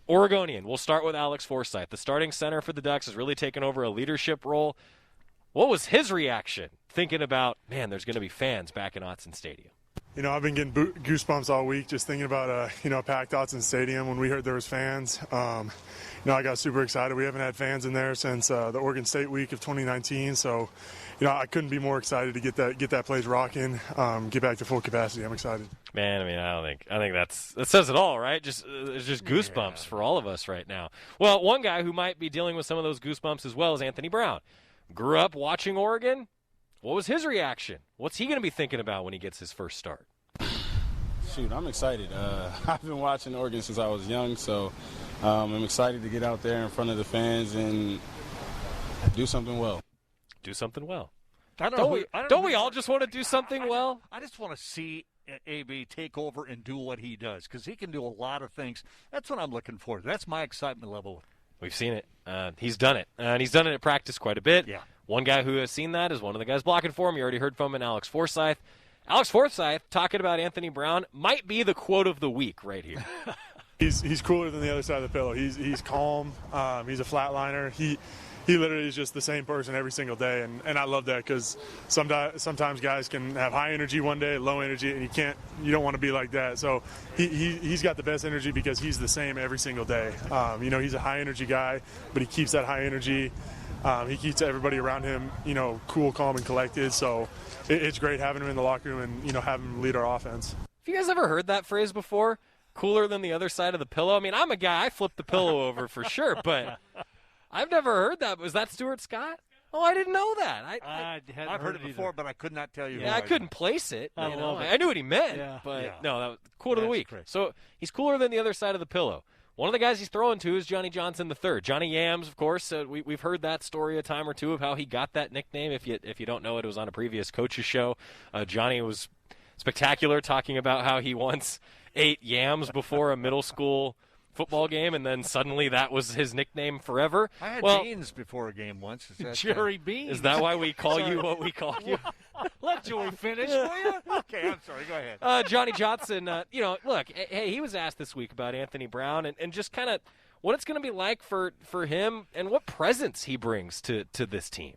S8: Oregonian, we'll start with Alex Forsythe. The starting center for the Ducks has really taken over a leadership role. What was his reaction thinking about, man, there's going to be fans back in Autzen Stadium?
S24: I've been getting goosebumps all week just thinking about, packed Autzen Stadium when we heard there was fans. I got super excited. We haven't had fans in there since the Oregon State week of 2019, so, I couldn't be more excited to get that place rocking, get back to full capacity. I'm excited.
S8: Man, I think that says it all, right? It's just goosebumps for all of us right now. Well, one guy who might be dealing with some of those goosebumps as well is Anthony Brown. Grew up watching Oregon. What was his reaction? What's he going to be thinking about when he gets his first start?
S25: Shoot, I'm excited. I've been watching Oregon since I was young, so I'm excited to get out there in front of the fans and do something well.
S8: do something well.
S6: Don't
S8: we all just want to do something well?
S6: I just want to see AB take over and do what he does, because he can do a lot of things. That's what I'm looking for. That's my excitement level.
S8: We've seen it. He's done it. And he's done it at practice quite a bit.
S6: Yeah.
S8: One guy who has seen that is one of the guys blocking for him. You already heard from him, Alex Forsyth. Alex Forsyth, talking about Anthony Brown, might be the quote of the week right here.
S24: He's cooler than the other side of the pillow. He's calm. He's a flatliner. He literally is just the same person every single day, and I love that, because sometimes guys can have high energy one day, low energy, and you don't want to be like that. So he's got the best energy because he's the same every single day. He's a high energy guy, but he keeps that high energy. He keeps everybody around him, cool, calm, and collected. So it's great having him in the locker room and having him lead our offense.
S8: Have you guys ever heard that phrase before? Cooler than the other side of the pillow. I mean, I'm a guy. I flip the pillow over for sure, but I've never heard that. Was that Stuart Scott? Oh, I didn't know that.
S6: I've heard it before, but I could not tell you.
S8: Yeah, I couldn't place it. I knew what he meant, but no, that was quote of the week. So he's cooler than the other side of the pillow. One of the guys he's throwing to is Johnny Johnson III. Johnny Yams, of course. We've heard that story a time or two of how he got that nickname. If you don't know it, it was on a previous coach's show. Johnny was spectacular, talking about how he once ate yams before a middle school football game, and then suddenly that was his nickname forever.
S6: I had beans before a game once.
S7: Jerry Beans.
S8: Is that why we call you what we call you?
S7: Let Joey finish, will you?
S6: Okay, I'm sorry. Go ahead.
S8: Johnny Johnson, look, hey, he was asked this week about Anthony Brown and just kind of what it's going to be like for him and what presence he brings to this team.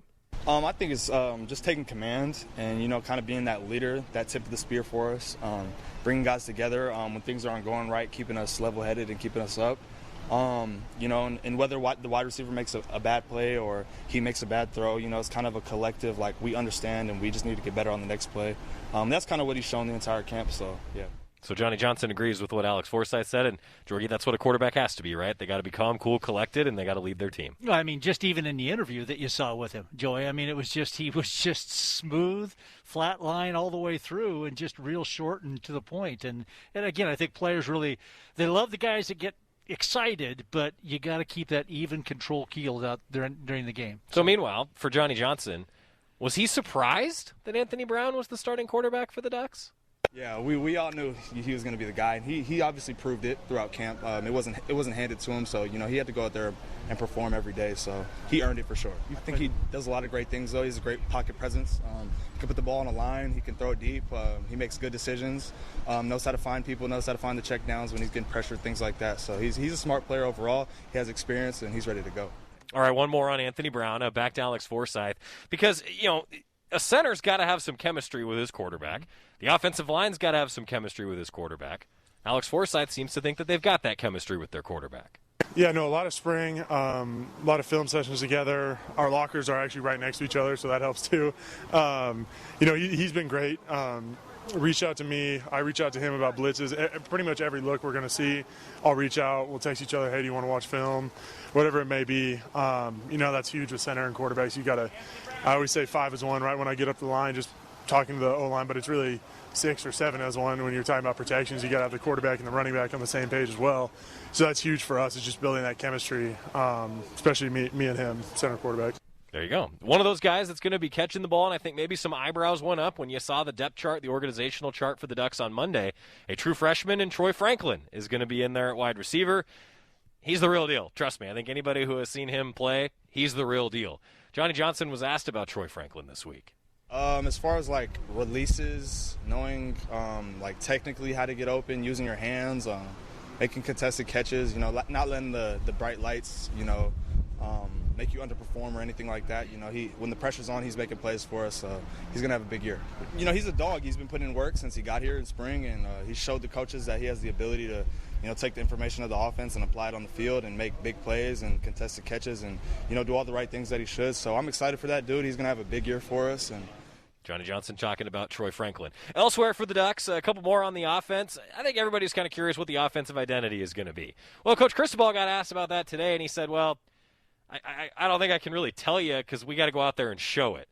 S1: I think it's just taking command and, kind of being that leader, that tip of the spear for us, bringing guys together when things aren't going right, keeping us level-headed and keeping us up. And whether the wide receiver makes a bad play or he makes a bad throw, it's kind of a collective, like, we understand and we just need to get better on the next play. That's kind of what he's shown the entire camp, so, yeah.
S8: So Johnny Johnson agrees with what Alex Forsyth said, and Jorgie, that's what a quarterback has to be, right? They got to be calm, cool, collected, and they got to lead their team.
S7: I mean, just even in the interview that you saw with him, Joey, I mean, he was just smooth, flat line all the way through, and just real short and to the point. And again, I think players they love the guys that get excited, but you got to keep that even control keeled out during the game.
S8: So meanwhile, for Johnny Johnson, was he surprised that Anthony Brown was the starting quarterback for the Ducks?
S1: Yeah, we all knew he was going to be the guy, and he obviously proved it throughout camp. It wasn't handed to him, so he had to go out there and perform every day. So he earned it for sure. I think he does a lot of great things, though. He's a great pocket presence. He can put the ball on the line. He can throw it deep. He makes good decisions. Knows how to find people. Knows how to find the check downs when he's getting pressured, things like that. So he's a smart player overall. He has experience, and he's ready to go.
S8: All right, one more on Anthony Brown. Back to Alex Forsyth, because a center's got to have some chemistry with his quarterback. The offensive line's got to have some chemistry with his quarterback. Alex Forsyth seems to think that they've got that chemistry with their quarterback.
S24: Yeah, no, a lot of spring, a lot of film sessions together. Our lockers are actually right next to each other, so that helps too. He's been great. Reach out to me. I reach out to him about blitzes. Pretty much every look we're going to see, I'll reach out. We'll text each other, hey, do you want to watch film? Whatever it may be. That's huge with center and quarterbacks. I always say 5 as 1 right when I get up the line, just talking to the O-line, but it's really 6 or 7 as 1 when you're talking about protections. You got to have the quarterback and the running back on the same page as well. So that's huge for us. It's just building that chemistry, especially me and him, center quarterback.
S8: There you go. One of those guys that's going to be catching the ball, and I think maybe some eyebrows went up when you saw the depth chart, the organizational chart for the Ducks on Monday. A true freshman in Troy Franklin is going to be in there at wide receiver. He's the real deal. Trust me. I think anybody who has seen him play, he's the real deal. Johnny Johnson was asked about Troy Franklin this week.
S1: As far as releases, knowing technically how to get open, using your hands, making contested catches, not letting the bright lights, make you underperform or anything like that. When the pressure's on, he's making plays for us. He's gonna have a big year. He's a dog. He's been putting in work since he got here in spring, and he showed the coaches that he has the ability to, take the information of the offense and apply it on the field and make big plays and contested catches and, do all the right things that he should. So I'm excited for that dude. He's gonna have a big year for us. And
S8: Johnny Johnson talking about Troy Franklin. Elsewhere for the Ducks, a couple more on the offense. I think everybody's kind of curious what the offensive identity is going to be. Well, Coach Cristobal got asked about that today, and he said, well, I don't think I can really tell you because we got to go out there and show it.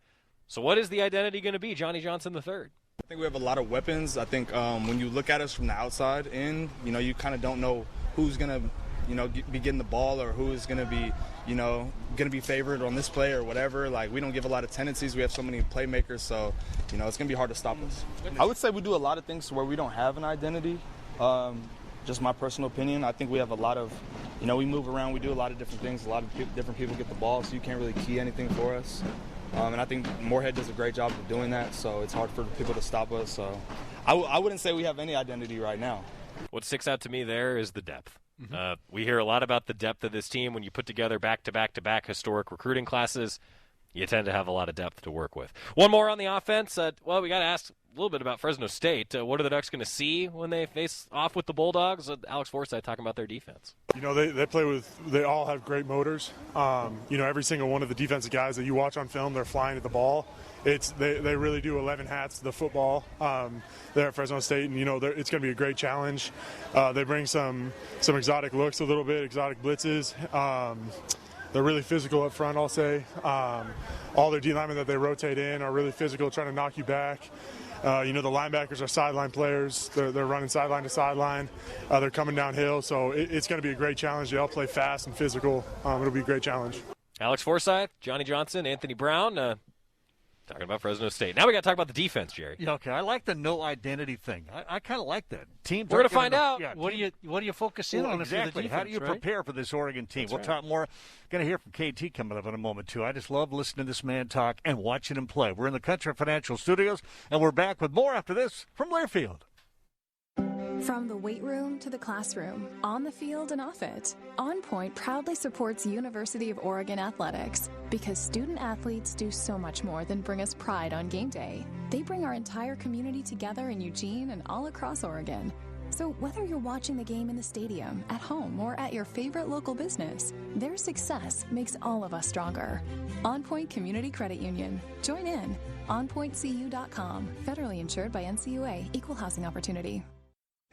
S8: So what is the identity going to be, Johnny Johnson III?
S1: I think we have a lot of weapons. I think when you look at us from the outside in, you kind of don't know who's going to, be getting the ball or who's going to be, going to be favored on this play or whatever. Like, we don't give a lot of tendencies. We have so many playmakers, so, it's going to be hard to stop us. I would say we do a lot of things where we don't have an identity. Just my personal opinion. I think we have a lot of, we move around. We do a lot of different things. A lot of different people get the ball, so you can't really key anything for us. And I think Moorhead does a great job of doing that, so it's hard for people to stop us. So I wouldn't say we have any identity right now.
S8: What sticks out to me there is the depth. We hear a lot about the depth of this team. When you put together back-to-back-to-back historic recruiting classes, you tend to have a lot of depth to work with. One more on the offense. We got to ask a little bit about Fresno State. What are the Ducks going to see when they face off with the Bulldogs? Alex Forsythe talking about their defense.
S24: They all have great motors. Every single one of the defensive guys that you watch on film, they're flying at the ball. They really do 11 hats to the football there at Fresno State, and it's going to be a great challenge. They bring some exotic looks, a little bit exotic blitzes. They're really physical up front, I'll say. All their D linemen that they rotate in are really physical, trying to knock you back. The linebackers are sideline players. They're running sideline to sideline. They're coming downhill, so it's going to be a great challenge. They all play fast and physical. It'll be a great challenge.
S8: Alex Forsythe, Johnny Johnson, Anthony Brown, talking about Fresno State. Now we got to talk about the defense, Jerry.
S6: Yeah, okay. I like the no identity thing. I kind of like that. Teams.
S8: We're going to find out.
S6: Yeah,
S7: what do you focus in on?
S6: Exactly.
S7: Defense,
S6: how do you prepare for this Oregon team?
S7: That's
S6: we'll talk more. Going to hear from KT coming up in a moment too. I just love listening to this man talk and watching him play. We're in the Country Financial Studios, and we're back with more after this from Learfield.
S20: From the weight room to the classroom, on the field and off it, On Point proudly supports University of Oregon athletics because student athletes do so much more than bring us pride on game day. They bring our entire community together in Eugene and all across Oregon. So whether you're watching the game in the stadium, at home, or at your favorite local business, their success makes all of us stronger. On Point Community Credit Union. Join in. OnPointCU.com. Federally insured by NCUA. Equal housing opportunity.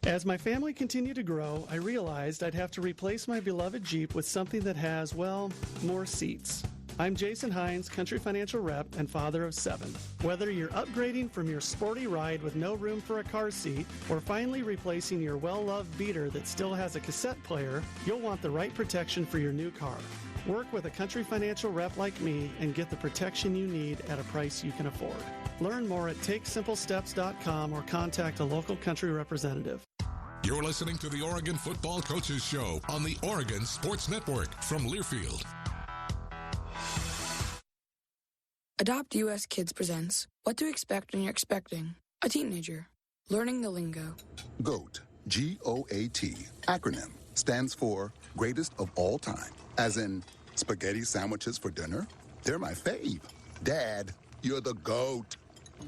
S2: As my family continued to grow, I realized I'd have to replace my beloved Jeep with something that has, more seats. I'm Jason Hines, Country Financial Rep and father of 7. Whether you're upgrading from your sporty ride with no room for a car seat or finally replacing your well-loved beater that still has a cassette player, you'll want the right protection for your new car. Work with a Country Financial Rep like me and get the protection you need at a price you can afford. Learn more at TakeSimpleSteps.com or contact a local Country representative.
S4: You're listening to the Oregon Football Coaches Show on the Oregon Sports Network from Learfield.
S3: Adopt US Kids presents What to Expect When You're Expecting a Teenager. Learning the lingo.
S5: GOAT, G-O-A-T, acronym, stands for Greatest of All Time. As in, spaghetti sandwiches for dinner? They're my fave. Dad, you're the GOAT.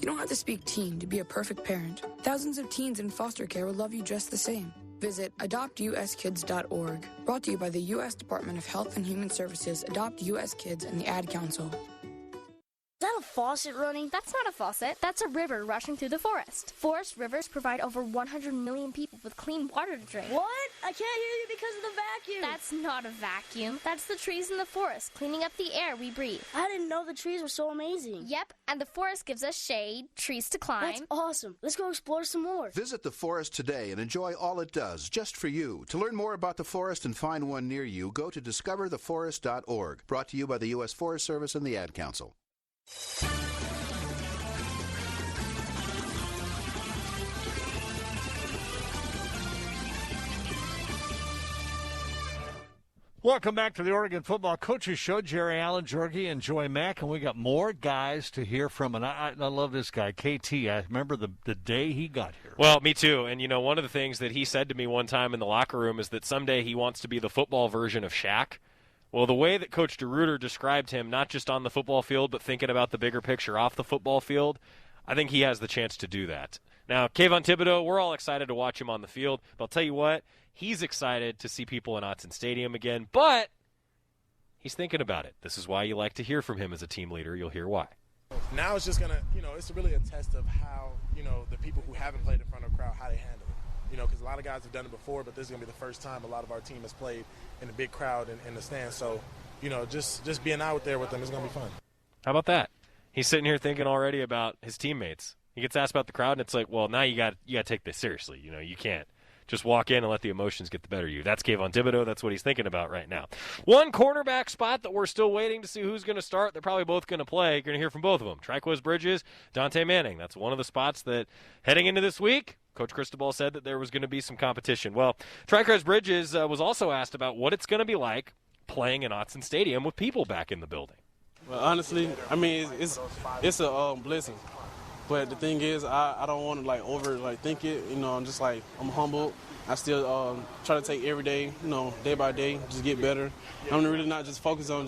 S3: You don't have to speak teen to be a perfect parent. Thousands of teens in foster care will love you just the same. Visit adoptuskids.org. Brought to you by the U.S. Department of Health and Human Services, Adopt U.S. Kids, and the Ad Council.
S9: Is that a faucet running? That's not a faucet. That's a river rushing through the forest. Forest rivers provide over 100 million people with clean water to drink.
S11: What? I can't hear you because of the vacuum.
S9: That's not a vacuum. That's the trees in the forest cleaning up the air we breathe.
S11: I didn't know the trees were so amazing.
S9: Yep, and the forest gives us shade, trees to climb.
S11: That's awesome. Let's go explore some more.
S26: Visit the forest today and enjoy all it does, just for you. To learn more about the forest and find one near you, go to discovertheforest.org. Brought to you by the U.S. Forest Service and the Ad Council.
S6: Welcome back to the Oregon Football Coaches Show. Jerry Allen, Jorgie, and Joy Mack, and we got more guys to hear from. And I love this guy, KT. I remember the day he got here.
S8: Well, me too. And, one of the things that he said to me one time in the locker room is that someday he wants to be the football version of Shaq. Well, the way that Coach DeRuyter described him, not just on the football field, but thinking about the bigger picture off the football field, I think he has the chance to do that. Now, Kayvon Thibodeau, we're all excited to watch him on the field. But I'll tell you what, he's excited to see people in Autzen Stadium again, but he's thinking about it. This is why you like to hear from him as a team leader. You'll hear why.
S27: Now it's just going to, it's really a test of how, the people who haven't played in front of a crowd, how they handle it. Because a lot of guys have done it before, but this is going to be the first time a lot of our team has played in a big crowd in the stands. So, just being out there with them is going to be fun.
S8: How about that? He's sitting here thinking already about his teammates. He gets asked about the crowd, and it's like, well, now you got to take this seriously. You can't just walk in and let the emotions get the better of you. That's Kayvon Thibodeaux. That's what he's thinking about right now. One cornerback spot that we're still waiting to see who's going to start. They're probably both going to play. You're going to hear from both of them. Trikweze Bridges, Dante Manning. That's one of the spots that heading into this week, Coach Cristobal said that there was going to be some competition. Well, Trikweze Bridges was also asked about what it's going to be like playing in Autzen Stadium with people back in the building.
S25: Well, honestly, I mean, it's a blessing. But the thing is, I don't want to think it. You know, I'm humble. I still try to take every day, day by day, just get better. I'm really not just focused on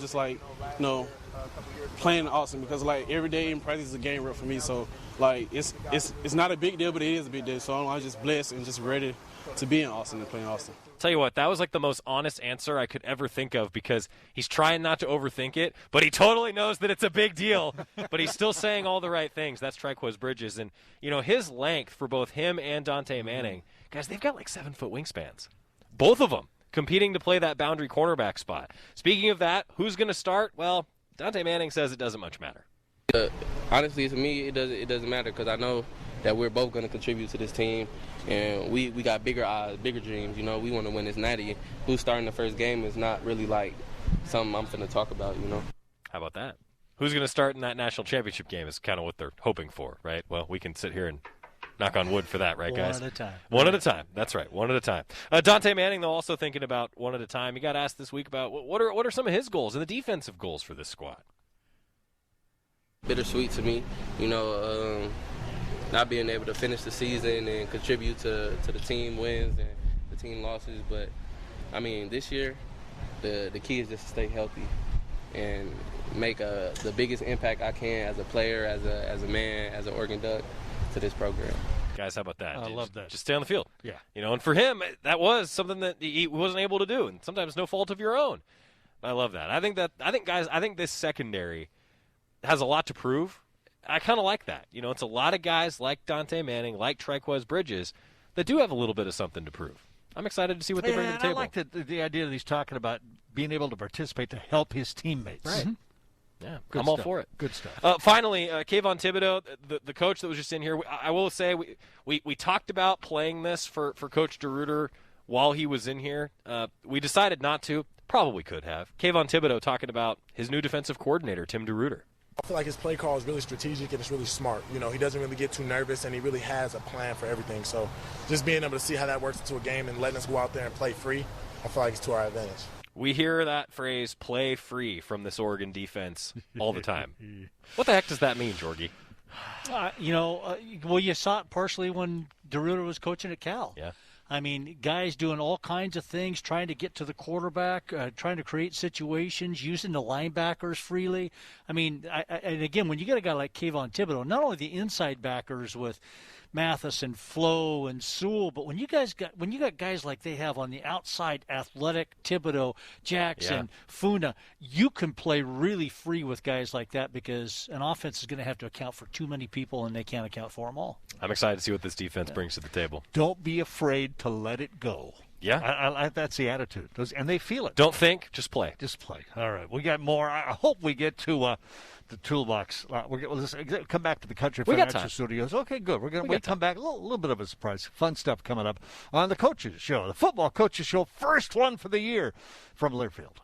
S25: playing Autzen, because every day in practice is a game rep for me. So it's not a big deal, but it is a big deal. So I'm just blessed and just ready to be in Autzen and play in Autzen.
S8: Tell you what, that was the most honest answer I could ever think of, because he's trying not to overthink it, but he totally knows that it's a big deal, but he's still saying all the right things. That's Trikweze Bridges. And, his length for both him and Dante Manning, guys, they've got 7-foot wingspans. Both of them competing to play that boundary cornerback spot. Speaking of that, who's going to start? Well, Dante Manning says it doesn't much matter.
S12: Honestly, to me, it doesn't matter, because I know that we're both going to contribute to this team, and we got bigger eyes, bigger dreams. We want to win this natty. Who's starting the first game is not really something I'm finna talk about.
S8: How about that? Who's going to start in that national championship game is kind of what they're hoping for, right? Well, we can sit here and knock on wood for that, right, guys?
S7: One at a time.
S8: One at a time. That's right. One at a time. Dante Manning, though, also thinking about one at a time. He got asked this week about what are some of his goals and the defensive goals for this squad.
S12: Bittersweet to me, not being able to finish the season and contribute to the team wins and the team losses. But, I mean, this year, the key is just to stay healthy and make the biggest impact I can as a player, as a man, as an Oregon Duck to this program.
S8: Guys, how about that?
S7: I love that.
S8: Just stay on the field.
S7: Yeah.
S8: And for him, that was something that he wasn't able to do, and sometimes no fault of your own. I love that. I think this secondary has a lot to prove. I kind of like that. It's a lot of guys like Dante Manning, like Trikweze Bridges, that do have a little bit of something to prove. I'm excited to see what they bring to the table.
S6: I like the idea that he's talking about being able to participate to help his teammates.
S8: Right. Mm-hmm. Yeah,
S6: Good
S8: I'm
S6: stuff.
S8: all for it.
S6: Good stuff.
S8: Finally, Kayvon Thibodeaux, the coach that was just in here, I will say we talked about playing this for Coach DeRuyter while he was in here. We decided not to. Probably could have. Kayvon Thibodeaux talking about his new defensive coordinator, Tim DeRuyter.
S27: I feel like his play call is really strategic and it's really smart. He doesn't really get too nervous, and he really has a plan for everything. So just being able to see how that works into a game and letting us go out there and play free, I feel like it's to our advantage.
S8: We hear that phrase, play free, from this Oregon defense all the time. What the heck does that mean, Jorgie?
S7: Well, you saw it partially when DeRuyter was coaching at Cal.
S8: Yeah.
S7: I mean, guys doing all kinds of things, trying to get to the quarterback, trying to create situations, using the linebackers freely. I mean, and again, when you get a guy like Kayvon Thibodeaux, not only the inside backers with Mathis and Flo and Sewell, but when you got guys like they have on the outside, athletic Thibodeaux, Jackson, Funa, you can play really free with guys like that, because an offense is going to have to account for too many people, and they can't account for them all.
S8: I'm excited to see what this defense brings to the table.
S6: Don't be afraid to let it go.
S8: Yeah.
S6: That's the attitude. And they feel it.
S8: Don't think, just play.
S6: Just play. All right. We got more. I hope we get to the toolbox. Let's come back to the Country Financial Studios. Okay, good. We're going to come back. A little bit of a surprise. Fun stuff coming up on the Coaches Show, the Football Coaches Show, first one for the year from Learfield.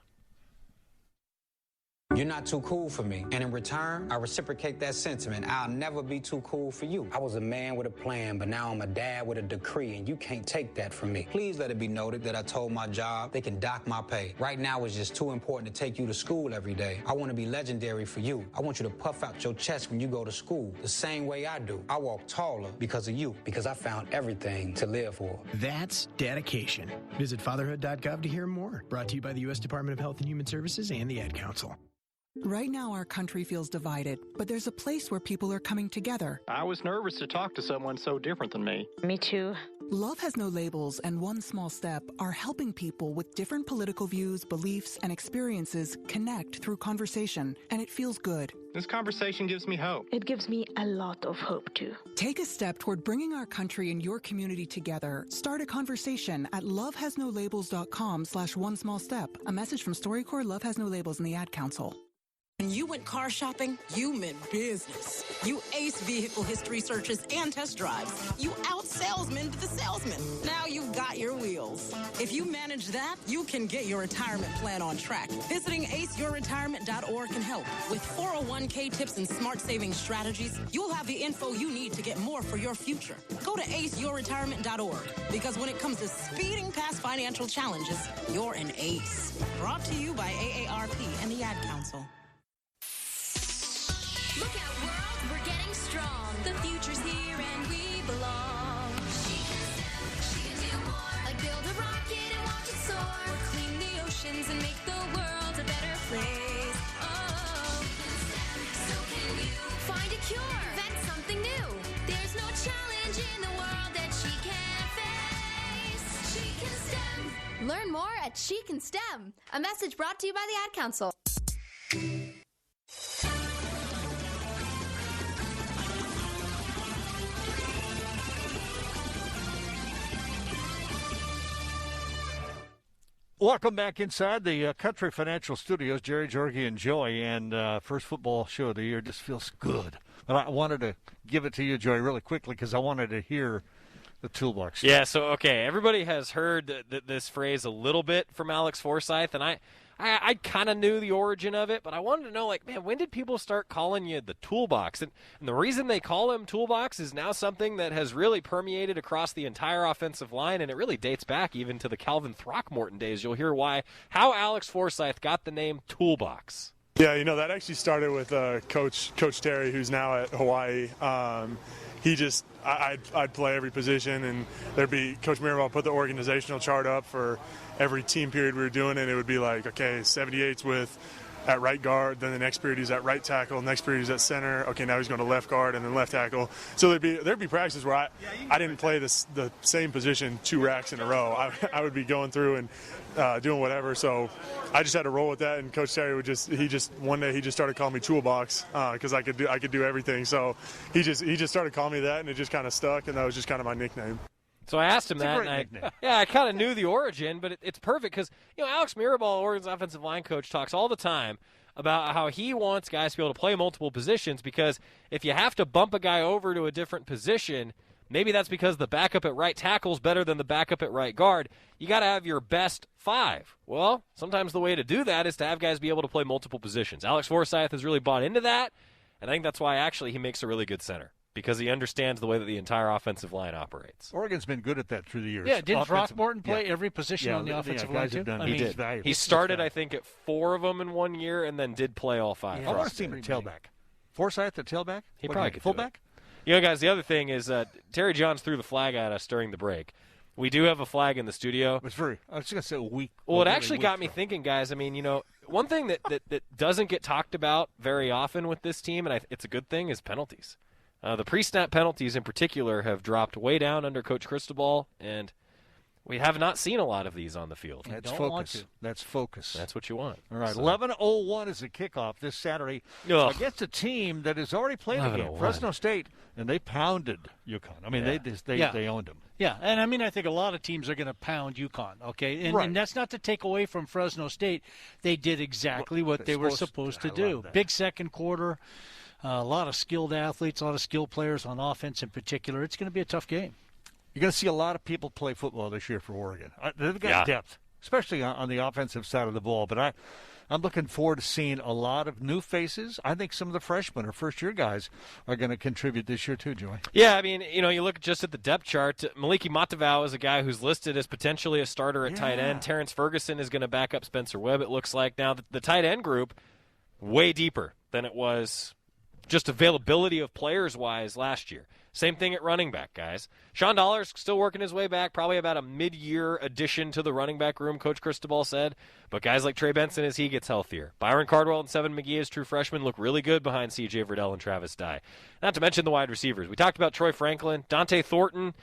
S13: You're not too cool for me. And in return, I reciprocate that sentiment. I'll never be too cool for you. I was a man with a plan, but now I'm a dad with a decree, and you can't take that from me. Please let it be noted that I told my job they can dock my pay. Right now, it's just too important to take you to school every day. I want to be legendary for you. I want you to puff out your chest when you go to school, the same way I do. I walk taller because of you, because I found everything to live for.
S14: That's dedication. Visit fatherhood.gov to hear more. Brought to you by the U.S. Department of Health and Human Services and the Ad Council.
S15: Right now, our country feels divided, but there's a place where people are coming together.
S16: I was nervous to talk to someone so different than me.
S15: Me too. Love Has No Labels and One Small Step are helping people with different political views, beliefs, and experiences connect through conversation, and it feels good.
S16: This conversation gives me hope.
S11: It gives me a lot of hope, too.
S15: Take a step toward bringing our country and your community together. Start a conversation at lovehasnolabels.com/onesmallstep. A message from StoryCorps, Love Has No Labels, and the Ad Council.
S10: When you went car shopping, you meant business. You aced vehicle history searches and test drives. You out-salesmaned the salesman. Now you've got your wheels. If you manage that, you can get your retirement plan on track. Visiting aceyourretirement.org can help. With 401k tips and smart saving strategies, you'll have the info you need to get more for your future. Go to aceyourretirement.org, because when it comes to speeding past financial challenges, you're an ace. Brought to you by AARP and the Ad Council.
S17: Look out, world, we're getting strong. The future's here and we belong. She can do more. Like build a rocket and watch it soar. Or clean the oceans and make the world a better place. Oh, so can you find a cure? Invent something new. There's no challenge in the world that she can't face. She can STEM.
S9: Learn more at She Can STEM. A message brought to you by the Ad Council.
S6: Welcome back inside the Country Financial Studios. Jerry, Jorgie, and Joey, and first football show of the year. Just feels good. But I wanted to give it to you, Joey, really quickly because I wanted to hear the toolbox.
S8: Yeah, so, okay, everybody has heard this phrase a little bit from Alex Forsythe, and I kind of knew the origin of it, but I wanted to know, like, man, when did people start calling you the toolbox? And the reason they call him toolbox is now something that has really permeated across the entire offensive line, and it really dates back even to the Calvin Throckmorton days. You'll hear how Alex Forsythe got the name toolbox.
S24: Yeah, that actually started with Coach Terry, who's now at Hawaii. I'd play every position, and there'd be Coach Mirabal put the organizational chart up for every team period we were doing, and it would be like, okay, 78's at right guard, then the next period he's at right tackle, next period he's at center. Okay, now he's going to left guard and then left tackle. So there'd be practices where I didn't play the same position 2 racks in a row. I would be going through and doing whatever. So I just had to roll with that. And Coach Terry one day he just started calling me toolbox because I could do everything. So he just started calling me that, and it just kind of stuck, and that was just kind of my nickname.
S8: So I asked him that, and I kind of knew the origin, but it's perfect because, Alex Mirabal, Oregon's offensive line coach, talks all the time about how he wants guys to be able to play multiple positions, because if you have to bump a guy over to a different position, maybe that's because the backup at right tackle is better than the backup at right guard. You got to have your best 5. Well, sometimes the way to do that is to have guys be able to play multiple positions. Alex Forsythe has really bought into that, and I think that's why actually he makes a really good center, because he understands the way that the entire offensive line operates.
S6: Oregon's been good at that through the years.
S7: Yeah, did Throckmorton play every position on the offensive line, too?
S8: He did. He started, I think, at 4 of them in 1 year and then did play all 5.
S6: Yeah. I want to see him at tailback. Forsythe at tailback?
S8: He probably could
S6: fullback?
S8: Guys, the other thing is Terry Johns threw the flag at us during the break. We do have a flag in the studio.
S6: I was just going to say a week.
S8: Well, it actually got me thinking, guys. I mean, one thing that doesn't get talked about very often with this team, and it's a good thing, is penalties. The pre-snap penalties in particular have dropped way down under Coach Cristobal, and we have not seen a lot of these on the field.
S6: That's focus. That's focus.
S8: That's what you want.
S6: All right, 11:01 is the kickoff this Saturday against a team that has already played a game, Fresno State, and they pounded UConn. I mean, they owned them.
S7: Yeah, and I mean, I think a lot of teams are going to pound UConn, okay? And that's not to take away from Fresno State. They did exactly what they were supposed to do. Big second quarter. A lot of skilled athletes, a lot of skilled players on offense in particular. It's going to be a tough game.
S6: You're going to see a lot of people play football this year for Oregon. They've got depth, especially on the offensive side of the ball. But I'm looking forward to seeing a lot of new faces. I think some of the freshmen or first-year guys are going to contribute this year too, Joey.
S8: Yeah, I mean, you look just at the depth chart. Maliki Matavao is a guy who's listed as potentially a starter at tight end. Terrence Ferguson is going to back up Spencer Webb, it looks like. Now, the tight end group, way deeper than it was just availability of players-wise last year. Same thing at running back, guys. Sean Dollar's still working his way back, probably about a mid-year addition to the running back room, Coach Cristobal said. But guys like Trey Benson, as he gets healthier. Byron Cardwell and Seven McGee as true freshmen look really good behind C.J. Verdell and Travis Dye. Not to mention the wide receivers. We talked about Troy Franklin, Dante Thornton,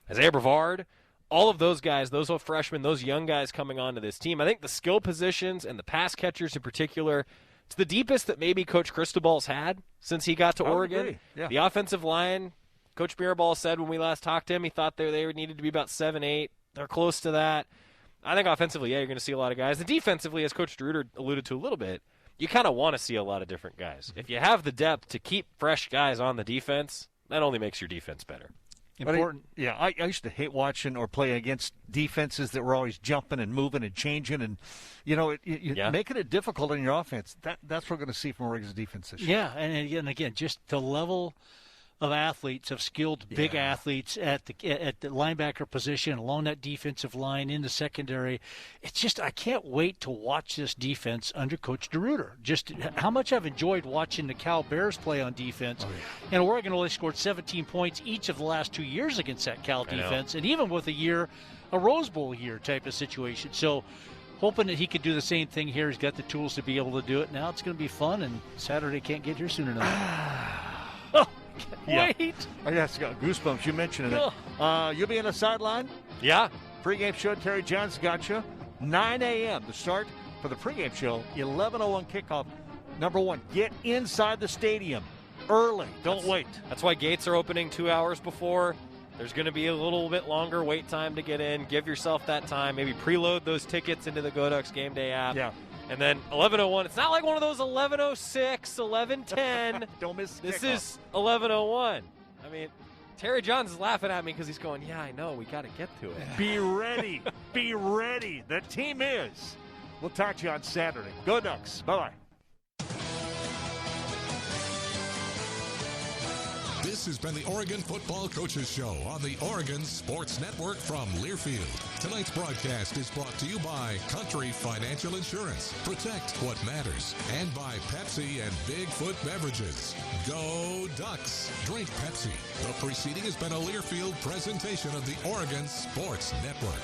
S8: Isaiah Brevard. All of those guys, those freshmen, those young guys coming onto this team. I think the skill positions and the pass catchers in particular, it's the deepest that maybe Coach Cristobal's had since he got to Oregon.
S6: Yeah.
S8: The offensive line, Coach Mirabal said when we last talked to him, he thought they needed to be about 7-8. They're close to that. I think offensively, you're going to see a lot of guys. And defensively, as Coach Druder alluded to a little bit, you kind of want to see a lot of different guys. If you have the depth to keep fresh guys on the defense, that only makes your defense better.
S7: Important.
S6: I used to hate watching or play against defenses that were always jumping and moving and changing, and making it difficult on your offense. That's what we're going to see from Oregon's defense this year.
S7: Yeah, and again, just the level of athletes, of skilled big athletes at the linebacker position, along that defensive line, in the secondary. It's just, I can't wait to watch this defense under Coach DeRuyter. Just how much I've enjoyed watching the Cal Bears play on defense. And Oregon only scored 17 points each of the last 2 years against that Cal defense, and even with a Rose Bowl year type of situation. So hoping that he could do the same thing here. He's got the tools to be able to do it. Now it's going to be fun, and Saturday can't get here soon enough. Wait.
S6: Oh, yes, got goosebumps. You mentioned it. You'll be on the sideline?
S8: Yeah.
S6: Pregame show, Terry Johns got you. 9 a.m. the start for the pregame show. 11:01 kickoff. Number one, get inside the stadium early. Don't wait.
S8: That's why gates are opening 2 hours before. There's going to be a little bit longer wait time to get in. Give yourself that time. Maybe preload those tickets into the GoDucks Game Day app.
S6: Yeah.
S8: And then 11:01. It's not like one of those 11:06, 11:10.
S6: Don't miss
S8: This
S6: kickoff.
S8: is 11:01. I mean, Terry Johns is laughing at me because he's going, yeah, I know. We got to get to it.
S6: Be ready. Be ready. The team is. We'll talk to you on Saturday. Go Ducks. Bye-bye.
S4: This has been the Oregon Football Coaches Show on the Oregon Sports Network from Learfield. Tonight's broadcast is brought to you by Country Financial Insurance. Protect what matters. And by Pepsi and Bigfoot Beverages. Go Ducks. Drink Pepsi. The preceding has been a Learfield presentation of the Oregon Sports Network.